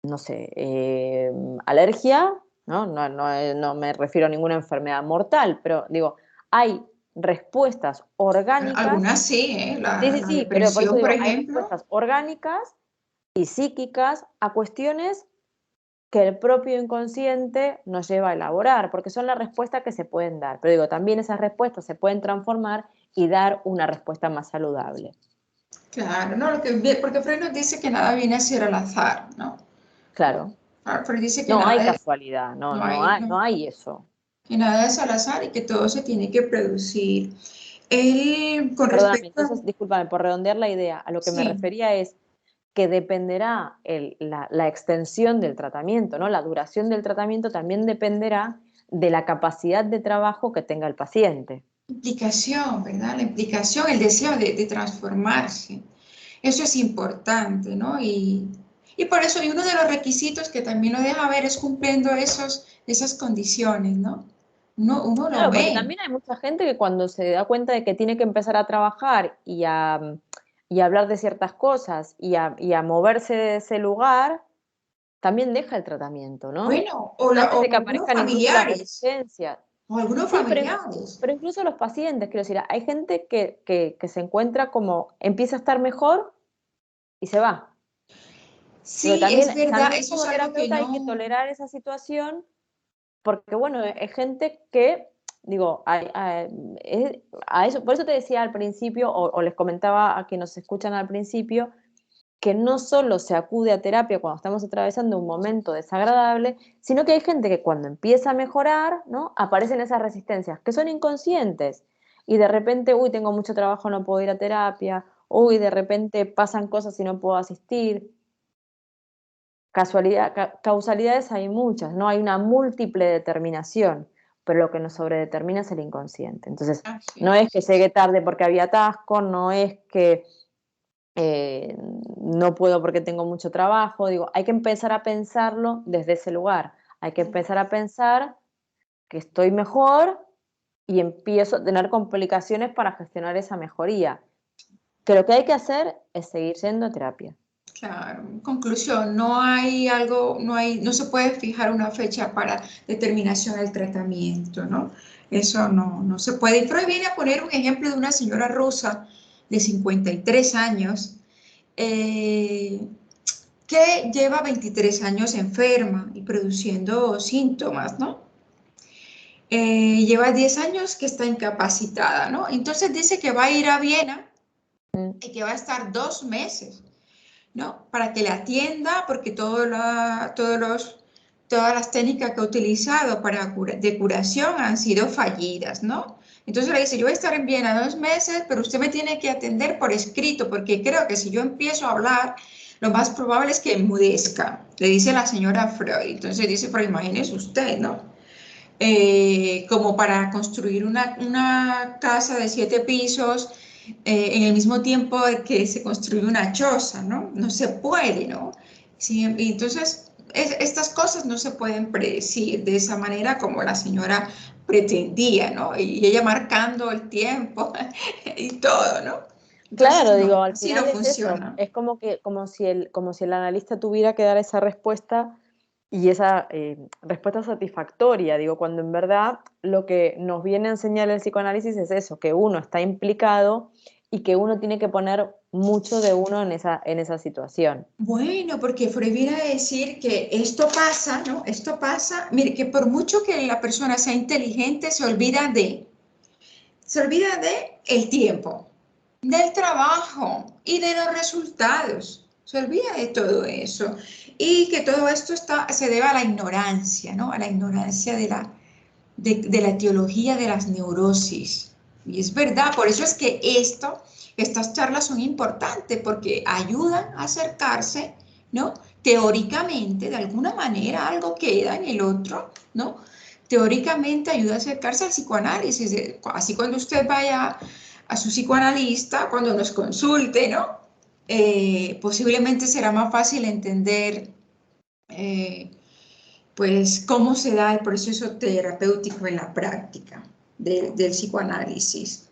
no sé, alergia, ¿no? No me refiero a ninguna enfermedad mortal, pero digo, hay respuestas orgánicas, algunas sí, ¿eh? sí, sí, La sí, pero por eso depresión, por digo, hay ejemplo. respuestas orgánicas y psíquicas a cuestiones que el propio inconsciente nos lleva a elaborar, porque son las respuestas que se pueden dar. Pero digo, también esas respuestas se pueden transformar y dar una respuesta más saludable. Claro, no, porque Freud nos dice que nada viene a ser al azar, ¿no? Claro, Freud dice que no hay nada, casualidad, no, no no hay, hay, no no, hay eso. que nada es al azar y que todo se tiene que producir. Él, con Perdóname, respecto a, entonces, discúlpame, por redondear la idea, a lo que me sí, refería es que dependerá la extensión del tratamiento, ¿no? La duración del tratamiento también dependerá de la capacidad de trabajo que tenga el paciente. implicación, ¿verdad? La implicación, el deseo de transformarse. Eso es importante, ¿no? Y por eso, y uno de los requisitos que también lo deja ver es cumpliendo esas condiciones, ¿no? Uno lo Claro, porque ve. también hay mucha gente que cuando se da cuenta de que tiene que empezar a trabajar y a hablar de ciertas cosas y a moverse de ese lugar, también deja el tratamiento, ¿no? Bueno, Antes o de que algunos aparezcan incluso las familiares, resistencias. o algunos Sí, familiares. pero incluso los pacientes, quiero decir, hay gente que se encuentra como, empieza a estar mejor y se va. Pero Sí, es verdad, también eso es como algo que terapeuta hay que no. tolerar esa situación porque, bueno, es gente que, digo, a eso, por eso te decía al principio, o les comentaba a quienes nos escuchan al principio, que no solo se acude a terapia cuando estamos atravesando un momento desagradable, sino que hay gente que cuando empieza a mejorar, ¿no? Aparecen esas resistencias que son inconscientes y de repente, uy, tengo mucho trabajo, no puedo ir a terapia, uy, de repente pasan cosas y no puedo asistir. Causalidades hay muchas, no hay una múltiple determinación, pero lo que nos sobredetermina es el inconsciente. Entonces, Así no es que es. llegué tarde porque había atasco, no es que eh, no puedo porque tengo mucho trabajo, digo, hay que empezar a pensarlo desde ese lugar, hay que empezar a pensar que estoy mejor y empiezo a tener complicaciones para gestionar esa mejoría. Que lo que hay que hacer es seguir yendo a terapia. Claro, conclusión, no hay algo, no se puede fijar una fecha para determinación del tratamiento, ¿no? Eso no se puede. Y Freud viene a poner un ejemplo de una señora rusa de 53 años eh, que lleva 23 años enferma y produciendo síntomas, ¿no? Lleva 10 años que está incapacitada, ¿no? Entonces dice que va a ir a Viena Mm. y que va a estar 2 meses. ¿No? Para que la atienda, porque todas las técnicas que ha utilizado de curación han sido fallidas, ¿no? Entonces le dice, yo voy a estar en Viena 2 meses, pero usted me tiene que atender por escrito, porque creo que si yo empiezo a hablar, lo más probable es que enmudezca, le dice la señora Freud. Entonces dice, pero imagínese usted, ¿no? Como para construir una casa de 7 pisos en el mismo tiempo que se construye una choza, ¿no? No se puede, ¿no? Sí, y entonces, estas cosas no se pueden predecir de esa manera como la señora pretendía, ¿no? Y ella marcando el tiempo y todo, ¿no? Entonces, Claro, digo, no, al así no final es eso, funciona. es como que, como si el analista tuviera que dar esa respuesta y esa respuesta satisfactoria, digo, cuando en verdad lo que nos viene a enseñar el psicoanálisis es eso, que uno está implicado y que uno tiene que poner mucho de uno en esa situación. Bueno, porque Freud viene a decir que esto pasa, ¿no? Esto pasa, mire, que por mucho que la persona sea inteligente, se olvida de el tiempo, del trabajo y de los resultados. Se olvida de todo eso. Y que todo esto se debe a la ignorancia, ¿no? A la ignorancia de la etiología de las neurosis. Y es verdad, por eso es que estas charlas son importantes, porque ayudan a acercarse, ¿no? Teóricamente, de alguna manera, algo queda en el otro, ¿no? Teóricamente ayuda a acercarse al psicoanálisis. Así cuando usted vaya a su psicoanalista, cuando nos consulte, ¿no? Posiblemente será más fácil entender eh, pues cómo se da el proceso terapéutico en la práctica del psicoanálisis.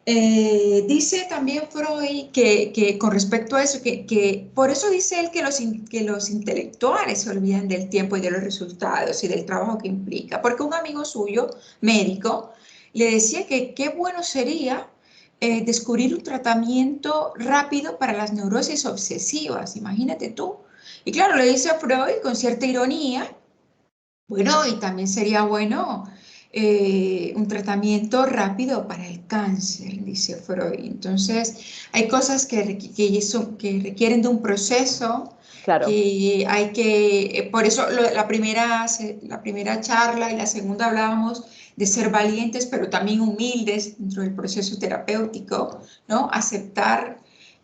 Dice también Freud que con respecto a eso, que por eso dice él que los intelectuales se olvidan del tiempo y de los resultados y del trabajo que implica, porque un amigo suyo, médico, le decía que qué bueno sería descubrir un tratamiento rápido para las neurosis obsesivas, imagínate tú. Y claro, le dice a Freud con cierta ironía, bueno, y también sería bueno un tratamiento rápido para el cáncer, dice Freud. Entonces, hay cosas que requieren de un proceso, Claro. que hay que, por eso la primera charla y la segunda hablábamos de ser valientes, pero también humildes dentro del proceso terapéutico, ¿no? Aceptar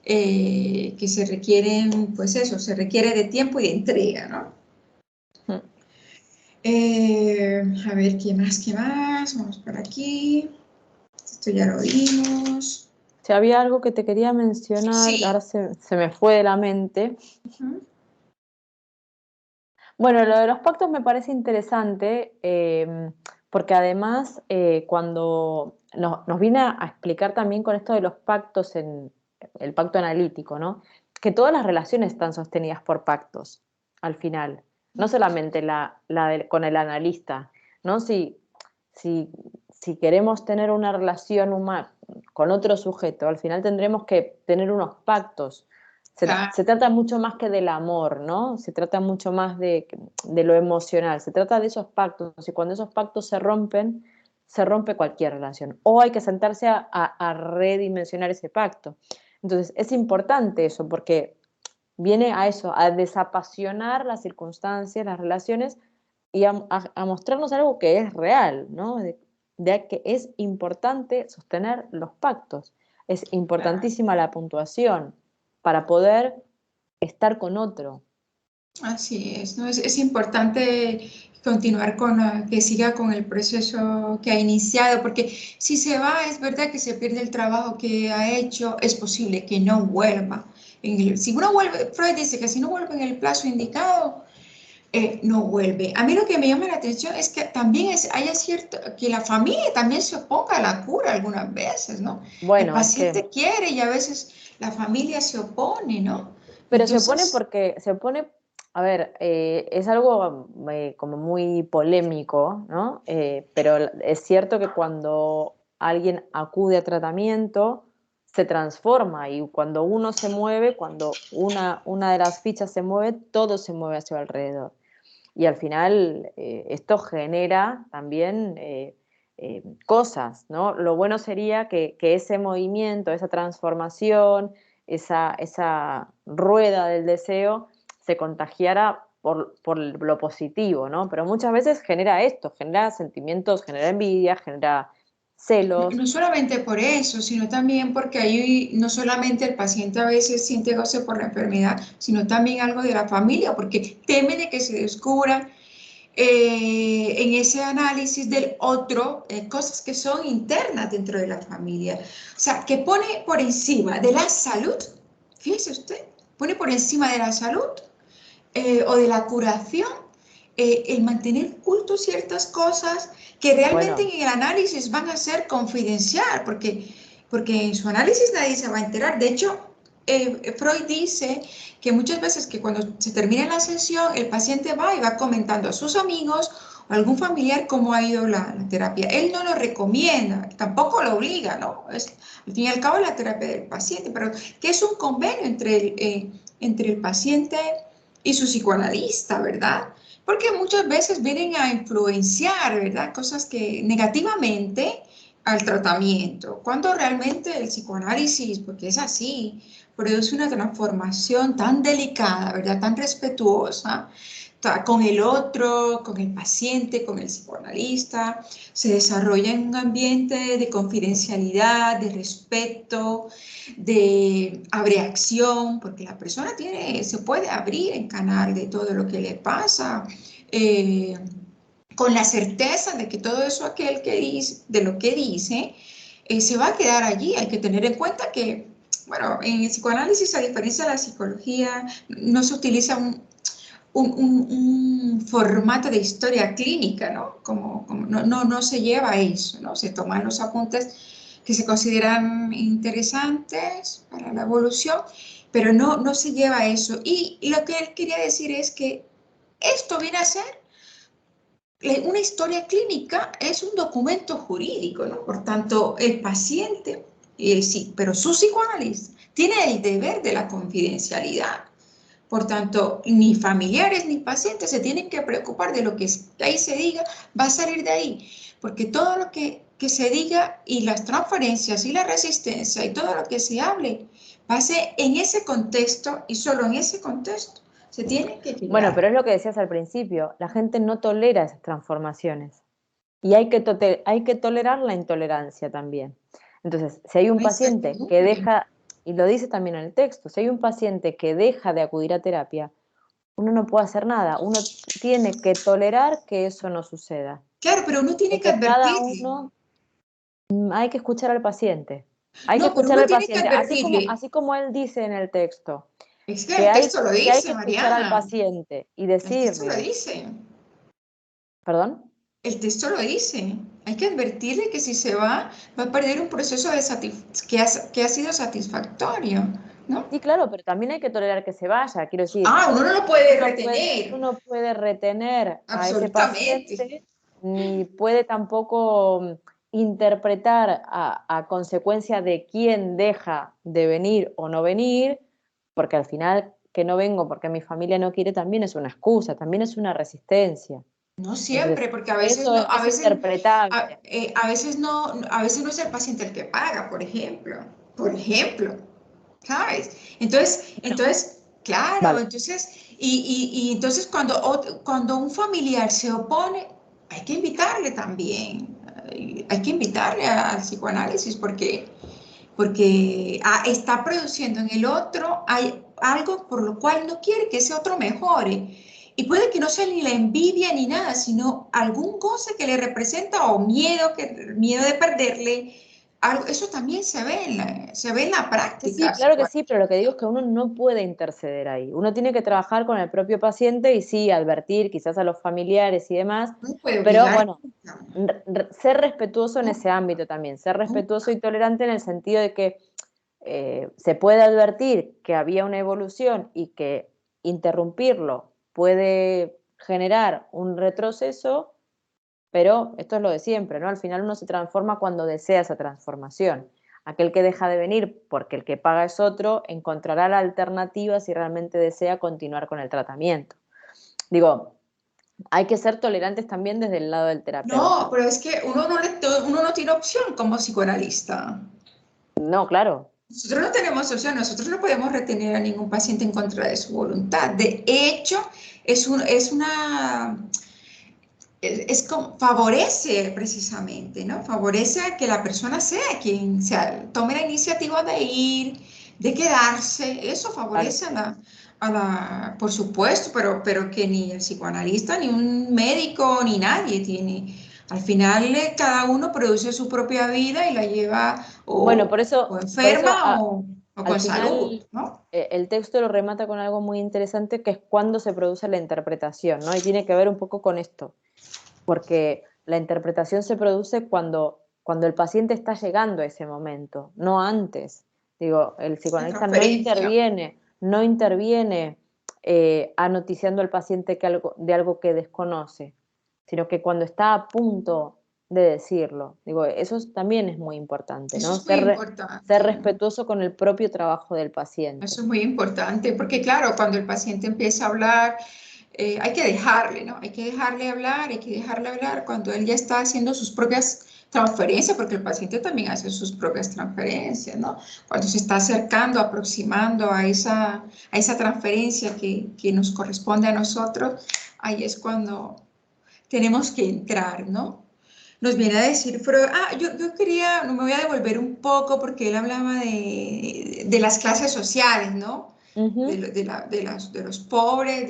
que pues eso, se requiere de tiempo y de entrega, ¿no? Mm. A ver, ¿qué más? ¿Qué más? Vamos por aquí. Esto ya lo vimos. Si había algo que te quería mencionar, ahora Sí. se me fue de la mente. Ujú. Bueno, lo de los pactos me parece interesante porque además cuando nos viene a explicar también con esto de los pactos en el pacto analítico, ¿no? Que todas las relaciones están sostenidas por pactos. al final. No solamente con el analista, ¿no? Si queremos tener una relación humana con otro sujeto, al final tendremos que tener unos pactos. Claro. Se trata mucho más que del amor, ¿no? Se trata mucho más de lo emocional, se trata de esos pactos, y cuando esos pactos se rompe cualquier relación. O hay que sentarse a redimensionar ese pacto. Entonces, es importante eso, porque viene a eso, a desapasionar las circunstancias, las relaciones, y a mostrarnos algo que es real, ¿no? De que es importante sostener los pactos, es Claro. importantísima la puntuación para poder estar con otro. Así es, ¿no? Es importante continuar con, que siga con el proceso que ha iniciado, porque si se va, es verdad que se pierde el trabajo que ha hecho, es posible que no vuelva. Si uno vuelve, Freud dice que si no vuelve en el plazo indicado, no vuelve. A mí lo que me llama la atención es que también haya cierto, que la familia también se oponga a la cura algunas veces, ¿no? El Bueno, es que, paciente quiere y a veces la familia se opone, ¿no? pero se opone Entonces, porque, se opone, a ver, es algo como muy polémico, ¿no? Pero es cierto que cuando alguien acude a tratamiento, se transforma, y cuando uno se mueve, cuando una de las fichas se mueve, todo se mueve a su alrededor. Y al final esto genera también cosas, ¿no? Lo bueno sería que ese movimiento, esa transformación, esa rueda del deseo se contagiara por lo positivo, ¿no? Pero muchas veces genera esto, genera sentimientos, genera envidia, genera celos. no solamente por eso, sino también porque ahí no solamente el paciente a veces siente goce por la enfermedad, sino también algo de la familia, porque teme de que se descubra en ese análisis del otro cosas que son internas dentro de la familia. O sea, que pone por encima de la salud, fíjese usted, pone por encima de la salud o de la curación, el mantener oculto ciertas cosas que realmente Bueno, en el análisis van a ser confidencial, porque en su análisis nadie se va a enterar. De hecho, Freud dice que muchas veces que cuando se termina la sesión, el paciente va y va comentando a sus amigos o algún familiar cómo ha ido la terapia. Él no lo recomienda, tampoco lo obliga, ¿no? Al fin y al cabo es la terapia del paciente, pero que es un convenio entre el paciente y su psicoanalista, ¿verdad? Porque muchas veces vienen a influenciar, ¿verdad? Cosas que negativamente al tratamiento, cuando realmente el psicoanálisis, porque es así, produce una transformación tan delicada, ¿verdad? Tan respetuosa con el otro, con el paciente, con el psicoanalista, se desarrolla en un ambiente de confidencialidad, de respeto, de abreacción, porque la persona se puede abrir en canal de todo lo que le pasa, eh, con la certeza de que todo eso aquel que dice, de lo que dice, se va a quedar allí. Hay que tener en cuenta que, bueno, en el psicoanálisis, a diferencia de la psicología, no se utiliza un formato de historia clínica, ¿no? No se lleva a eso, ¿no? Se toman los apuntes que se consideran interesantes para la evolución, pero no se lleva a eso. Y lo que él quería decir es que esto viene a ser una historia clínica, es un documento jurídico, ¿no? Por tanto, el paciente, sí, pero su psicoanálisis tiene el deber de la confidencialidad. Por tanto, ni familiares ni pacientes se tienen que preocupar de lo que ahí se diga, va a salir de ahí, porque todo lo que se diga y las transferencias y la resistencia y todo lo que se hable, va a ser en ese contexto y solo en ese contexto se tiene que bueno, quedar. pero es lo que decías al principio, la gente no tolera esas transformaciones. Y hay que tolerar la intolerancia también. Entonces, si hay un Una paciente que incertidumbre. deja, y lo dice también en el texto, si hay un paciente que deja de acudir a terapia, uno no puede hacer nada, uno tiene que tolerar que eso no suceda. Claro, pero uno tiene De que que cada advertirle. uno, hay que escuchar al paciente. Hay que No, pero escuchar uno al tiene que paciente, advertirle. así como él dice en el texto, Es que el texto lo que hay dice, que escuchar al Mariana. paciente y El texto lo decirle, dice. ¿perdón? El texto lo dice. Hay que advertirle que si se va a perder un proceso que ha sido satisfactorio. ¿no? Sí, claro, pero también hay que tolerar que se vaya. Quiero decir, Ah, uno no lo puede retener, uno no puede retener a ese absolutamente. paciente, ni puede tampoco interpretar a consecuencia de quién deja de venir o no venir, porque al final que no vengo porque mi familia no quiere también es una excusa, también es una resistencia. No Entonces, siempre, porque a veces eso no, es interpretable. a veces no es el paciente el que paga, por ejemplo, ¿sabes? Entonces, Bueno, claro, vale. entonces, y entonces cuando un familiar se opone, hay que invitarle también, hay que invitarle al psicoanálisis porque está produciendo en el otro hay algo por lo cual no quiere que ese otro mejore. Y puede que no sea ni la envidia ni nada, sino algún goce que le representa o miedo de perderle. Algo, eso también se ve en la Sí, sí, práctica. claro que sí, pero lo que digo es que uno no puede interceder ahí. Uno tiene que trabajar con el propio paciente y sí, advertir quizás a los familiares y demás, No puede pero obligar. bueno, ser respetuoso en No, ese ámbito también, ser no, respetuoso y tolerante en el sentido de que se puede advertir que había una evolución y que interrumpirlo puede generar un retroceso, pero esto es lo de siempre, ¿no? Al final uno se transforma cuando desea esa transformación. Aquel que deja de venir porque el que paga es otro, encontrará la alternativa si realmente desea continuar con el tratamiento. Digo, hay que ser tolerantes también desde el lado del no, terapeuta. pero es que uno no tiene opción como psicoanalista. No, claro. Nosotros no tenemos opción, nosotros no podemos retener a ningún paciente en contra de su voluntad. De hecho, es una, es como, favorece precisamente, ¿no? Favorece a que la persona sea quien sea, tome la iniciativa de ir, de quedarse, eso Claro. favorece por supuesto, pero que ni el psicoanalista, ni un médico, ni nadie tiene. Al final, cada uno produce su propia vida y la lleva Bueno, o por eso enferma o al con salud, final ¿no? el texto lo remata con algo muy interesante que es cuándo se produce la interpretación, ¿no? Y tiene que ver un poco con esto, porque la interpretación se produce cuando el paciente está llegando a ese momento, no antes. Digo, el La psicoanalista transferencia. no interviene anoticiando al paciente de algo que desconoce, sino que cuando está a punto de decirlo. Digo, también es muy importante, Eso ¿no? es muy Ser importante. respetuoso con el propio trabajo del paciente. Eso es muy importante, porque claro, cuando el paciente empieza a hablar, hay que dejarle, ¿no? Hay que dejarle hablar, hay que dejarle hablar cuando él ya está haciendo sus propias transferencias, porque el paciente también hace sus propias transferencias, ¿no? Cuando se está acercando, aproximando a esa transferencia que nos corresponde a nosotros, ahí es cuando tenemos que entrar, ¿no? Nos viene a decir Freud, yo quería, no me voy a devolver un poco porque él hablaba de las clases sociales, ¿no? Ujú. De los pobres,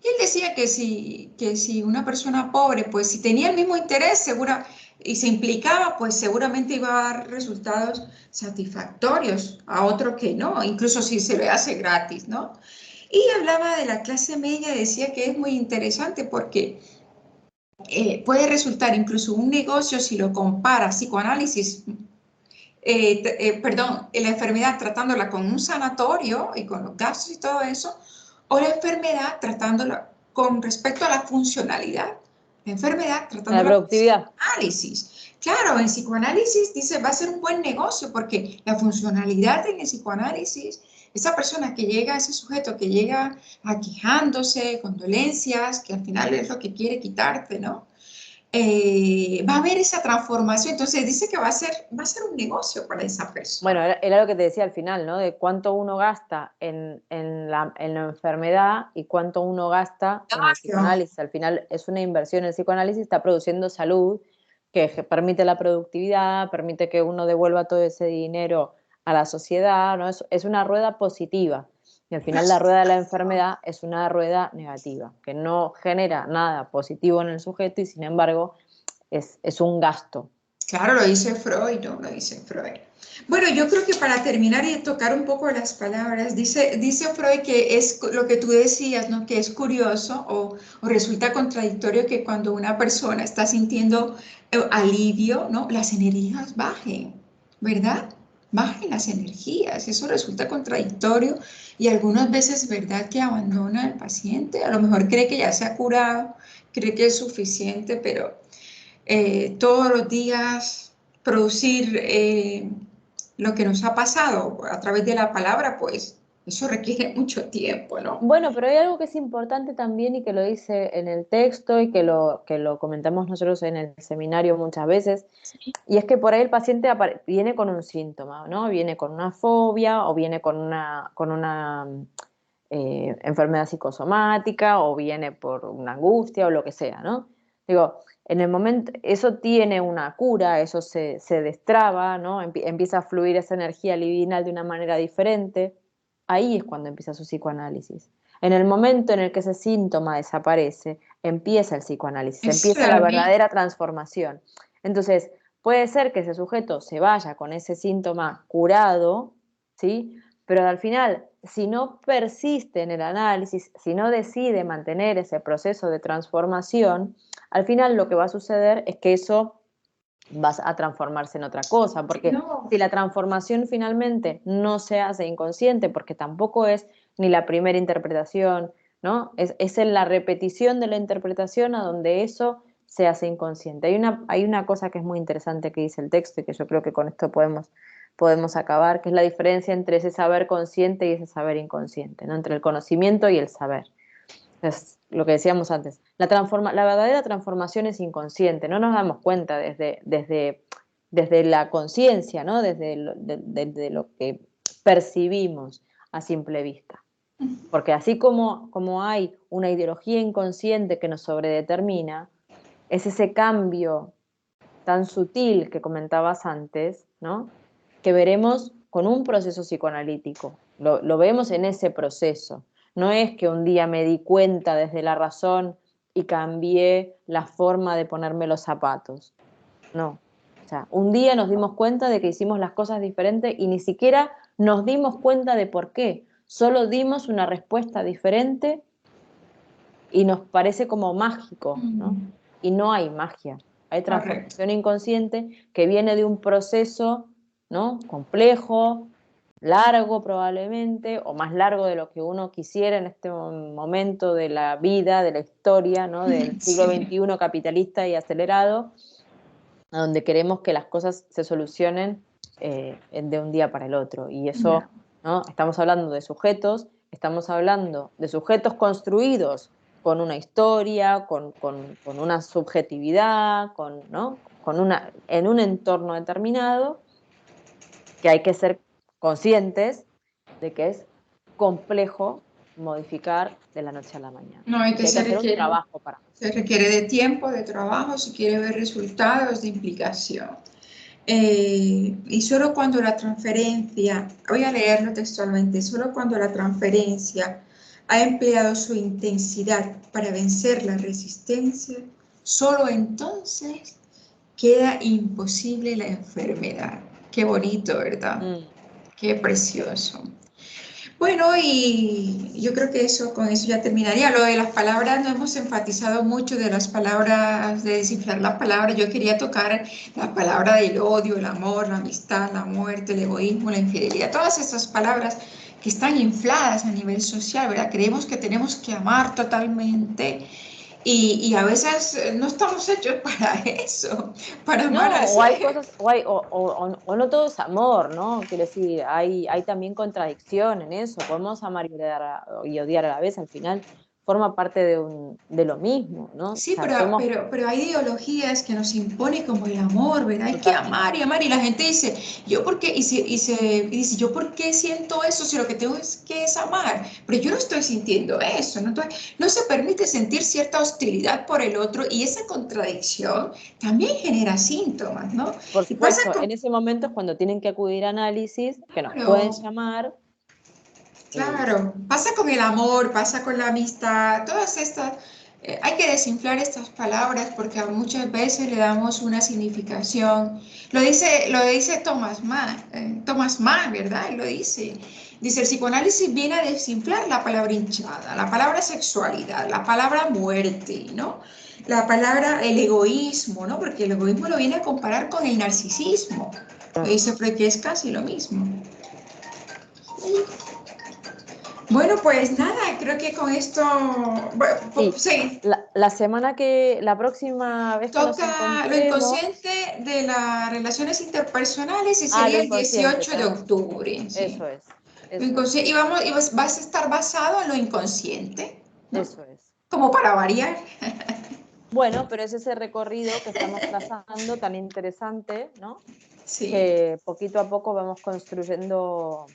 Y él decía que si una persona pobre, pues si tenía el mismo interés, segura, y se implicaba, pues seguramente iba a dar resultados satisfactorios a otro que no, incluso si se le hace gratis, ¿no? Y hablaba de la clase media, decía que es muy interesante porque puede resultar incluso un negocio si lo compara psicoanálisis, perdón, la enfermedad tratándola con un sanatorio y con los gastos y todo eso, o la enfermedad tratándola con respecto a la funcionalidad. La enfermedad La tratándola con productividad. psicoanálisis. Claro, en psicoanálisis dice va a ser un buen negocio porque la funcionalidad en el psicoanálisis, esa persona que llega, ese sujeto que llega aquejándose, con dolencias, que al final es lo que quiere quitarte, ¿no? Va a haber esa transformación. Entonces dice que va a ser un negocio para esa Bueno, persona. era lo que te decía al final, ¿no? De cuánto uno gasta en la enfermedad y cuánto uno gasta en el Claro. psicoanálisis. Al final es una inversión. El psicoanálisis está produciendo salud que permite la productividad, permite que uno devuelva todo ese dinero a la sociedad, ¿no? Es una rueda positiva. Y al final la rueda de la enfermedad es una rueda negativa, que no genera nada positivo en el sujeto y sin embargo es un gasto. Claro, lo dice Freud, ¿no? Lo dice Freud. Bueno, yo creo que para terminar y tocar un poco las palabras, dice Freud que es lo que tú decías, ¿no? Que es curioso o resulta contradictorio que cuando una persona está sintiendo alivio, ¿no? Las energías bajen, ¿verdad? bajen las energías. Eso resulta contradictorio y algunas veces es verdad que abandona al paciente. A lo mejor cree que ya se ha curado, cree que es suficiente, pero todos los días producir lo que nos ha pasado a través de la palabra, pues eso requiere mucho tiempo, ¿no? Bueno, pero hay algo que es importante también y que lo dice en el texto y que lo comentamos nosotros en el seminario muchas veces, Sí. y es que por ahí el paciente viene con un síntoma, ¿no? Viene con una fobia o viene con una enfermedad psicosomática o viene por una angustia o lo que sea, ¿no? Digo, en el momento, eso tiene una cura, eso se destraba, ¿no? Empieza a fluir esa energía libidinal de una manera diferente. Ahí es cuando empieza su psicoanálisis. En el momento en el que ese síntoma desaparece, empieza el psicoanálisis, Es empieza la realmente, verdadera transformación. Entonces, puede ser que ese sujeto se vaya con ese síntoma curado, ¿sí? Pero al final, si no persiste en el análisis, si no decide mantener ese proceso de transformación, al final lo que va a suceder es que eso va a transformarse en otra cosa, porque no, si la transformación finalmente no se hace inconsciente, porque tampoco es ni la primera interpretación, ¿no? Es en la repetición de la interpretación a donde eso se hace inconsciente. Hay una cosa que es muy interesante que dice el texto y que yo creo que con esto podemos acabar, que es la diferencia entre ese saber consciente y ese saber inconsciente, ¿no? Entre el conocimiento y el saber. Es lo que decíamos antes. La verdadera transformación es inconsciente, no nos damos cuenta desde la conciencia, ¿no? Desde lo que percibimos a simple vista. Porque así como hay una ideología inconsciente que nos sobredetermina, es ese cambio tan sutil que comentabas antes, ¿no? Que veremos con un proceso psicoanalítico. Lo vemos en ese proceso. No es que un día me di cuenta desde la razón y cambié la forma de ponerme los zapatos. No. O sea, un día nos dimos cuenta de que hicimos las cosas diferentes y ni siquiera nos dimos cuenta de por qué. Solo dimos una respuesta diferente y nos parece como mágico, ¿no? Y no hay magia, hay correcto. transformación inconsciente que viene de un proceso, ¿no? Complejo, largo probablemente, o más largo de lo que uno quisiera en este momento de la vida, de la historia, ¿no? Del siglo Sí, XXI capitalista y acelerado, a donde queremos que las cosas se solucionen de un día para el otro. Y eso, no. ¿no? Estamos hablando de sujetos, estamos hablando de sujetos construidos con una historia, con una subjetividad, ¿no? En un entorno determinado, que hay que ser conscientes de que es complejo modificar de la noche a la mañana No, hay y que que hay que hacer un requiere, trabajo para eso. se requiere de tiempo, de trabajo, si quiere ver resultados, de implicación. Y solo cuando la transferencia, voy a leerlo textualmente, solo cuando la transferencia ha empleado su intensidad para vencer la resistencia, solo entonces queda imposible la enfermedad. Qué bonito, ¿verdad? Mm. Qué precioso. Bueno, y yo creo que eso, con eso ya terminaría. Lo de las palabras, no hemos enfatizado mucho de las palabras, de descifrar las palabras. Yo quería tocar la palabra del odio, el amor, la amistad, la muerte, el egoísmo, la infidelidad, todas esas palabras que están infladas a nivel social, ¿verdad? Creemos que tenemos que amar totalmente y a veces no estamos hechos para eso, para amar No, al o hay ser. cosas, o no todo es amor, ¿no? Quiero decir, hay también contradicción en eso. Podemos amar y odiar a la vez, al final forma parte de lo mismo, ¿no? O Sí, sea, somos pero hay ideologías que nos impone como el amor, ¿verdad? Hay que totalmente. amar y amar. Y la gente dice, ¿yo por qué? Y dice, ¿yo por qué siento eso si lo que tengo es que es amar? Pero yo no estoy sintiendo eso, ¿no? Entonces, no se permite sentir cierta hostilidad por el otro y esa contradicción también genera síntomas, ¿no? Por Y pasa supuesto, en con, ese momento es cuando tienen que acudir a análisis que nos pueden claro, llamar. claro, pasa con el amor, pasa con la amistad, todas estas, hay que desinflar estas palabras porque muchas veces le damos una significación. Lo dice Thomas Mann, ¿verdad? Él lo dice. Dice, el psicoanálisis viene a desinflar la palabra hinchada, la palabra sexualidad, la palabra muerte, ¿no? la palabra el egoísmo, ¿no? Porque el egoísmo lo viene a comparar con el narcisismo. Eso creo que es casi lo mismo. Bueno, pues nada, creo que con esto, bueno, Sí, sí, la próxima vez que nos toca lo encontremos, inconsciente de las relaciones interpersonales y lo sería el inconsciente, 18 de tenemos, octubre, sí. eso es, Lo eso es, inconsciente, y vamos, vas a estar basado en lo inconsciente, ¿no? eso es. Como para variar. Bueno, pero es ese recorrido que estamos trazando tan interesante, ¿no? Sí, Que poquito a poco vamos construyendo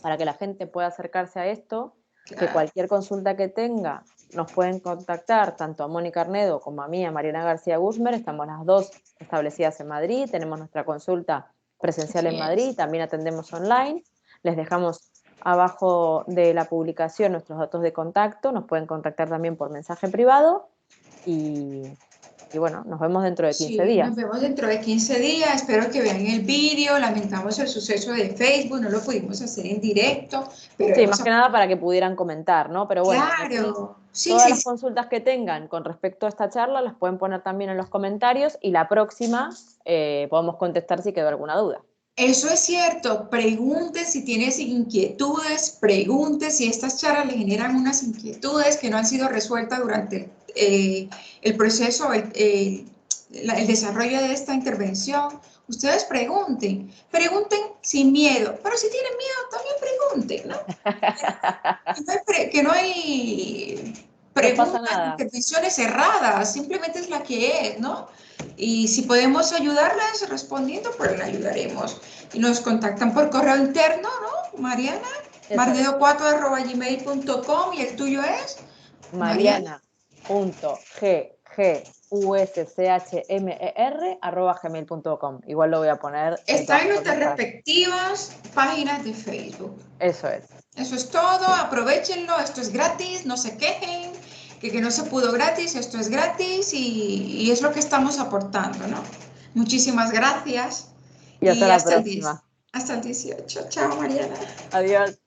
para que la gente pueda acercarse a esto, que claro. cualquier consulta que tenga nos pueden contactar tanto a Mónica Arnedo como a mí, a Mariana García Guzmán, estamos las dos establecidas en Madrid, tenemos nuestra consulta presencial en Así es. Madrid, también atendemos online, les dejamos abajo de la publicación nuestros datos de contacto, nos pueden contactar también por mensaje privado y, y bueno, nos vemos dentro de 15 Sí, nos días. vemos dentro de 15 días. Espero que vean el vídeo. Lamentamos el suceso de Facebook, no lo pudimos hacer en directo, pero Sí, hemos... más que nada para que pudieran comentar, ¿no? Pero bueno, Claro, sí, todas sí, las sí. consultas que tengan con respecto a esta charla las pueden poner también en los comentarios y la próxima podemos contestar si quedó alguna duda. Eso es cierto. Pregunte si tienes inquietudes, pregunte si estas charlas le generan unas inquietudes que no han sido resueltas durante el proceso, el desarrollo de esta intervención. Ustedes pregunten, pregunten sin miedo, pero si tienen miedo también pregunten, ¿no? Que no hay No pasa preguntas, nada. intervenciones cerradas, simplemente es la que es, ¿no? Y si podemos ayudarlas respondiendo, pues la ayudaremos. Y nos contactan por correo interno, ¿no, Mariana? Eso es. marnedo4@gmail.com y el tuyo es, Mariana. mariana.ggguschmer@gmail.com. Igual lo voy a poner de Está todas en formas nuestras para que... respectivas páginas de Facebook. Eso es. Eso es todo, aprovechenlo, esto es gratis, no se quejen, que no se pudo gratis, esto es gratis y es lo que estamos aportando, ¿no? Muchísimas gracias Y hasta y la próxima. hasta el 18. Chao, Mariana. Adiós.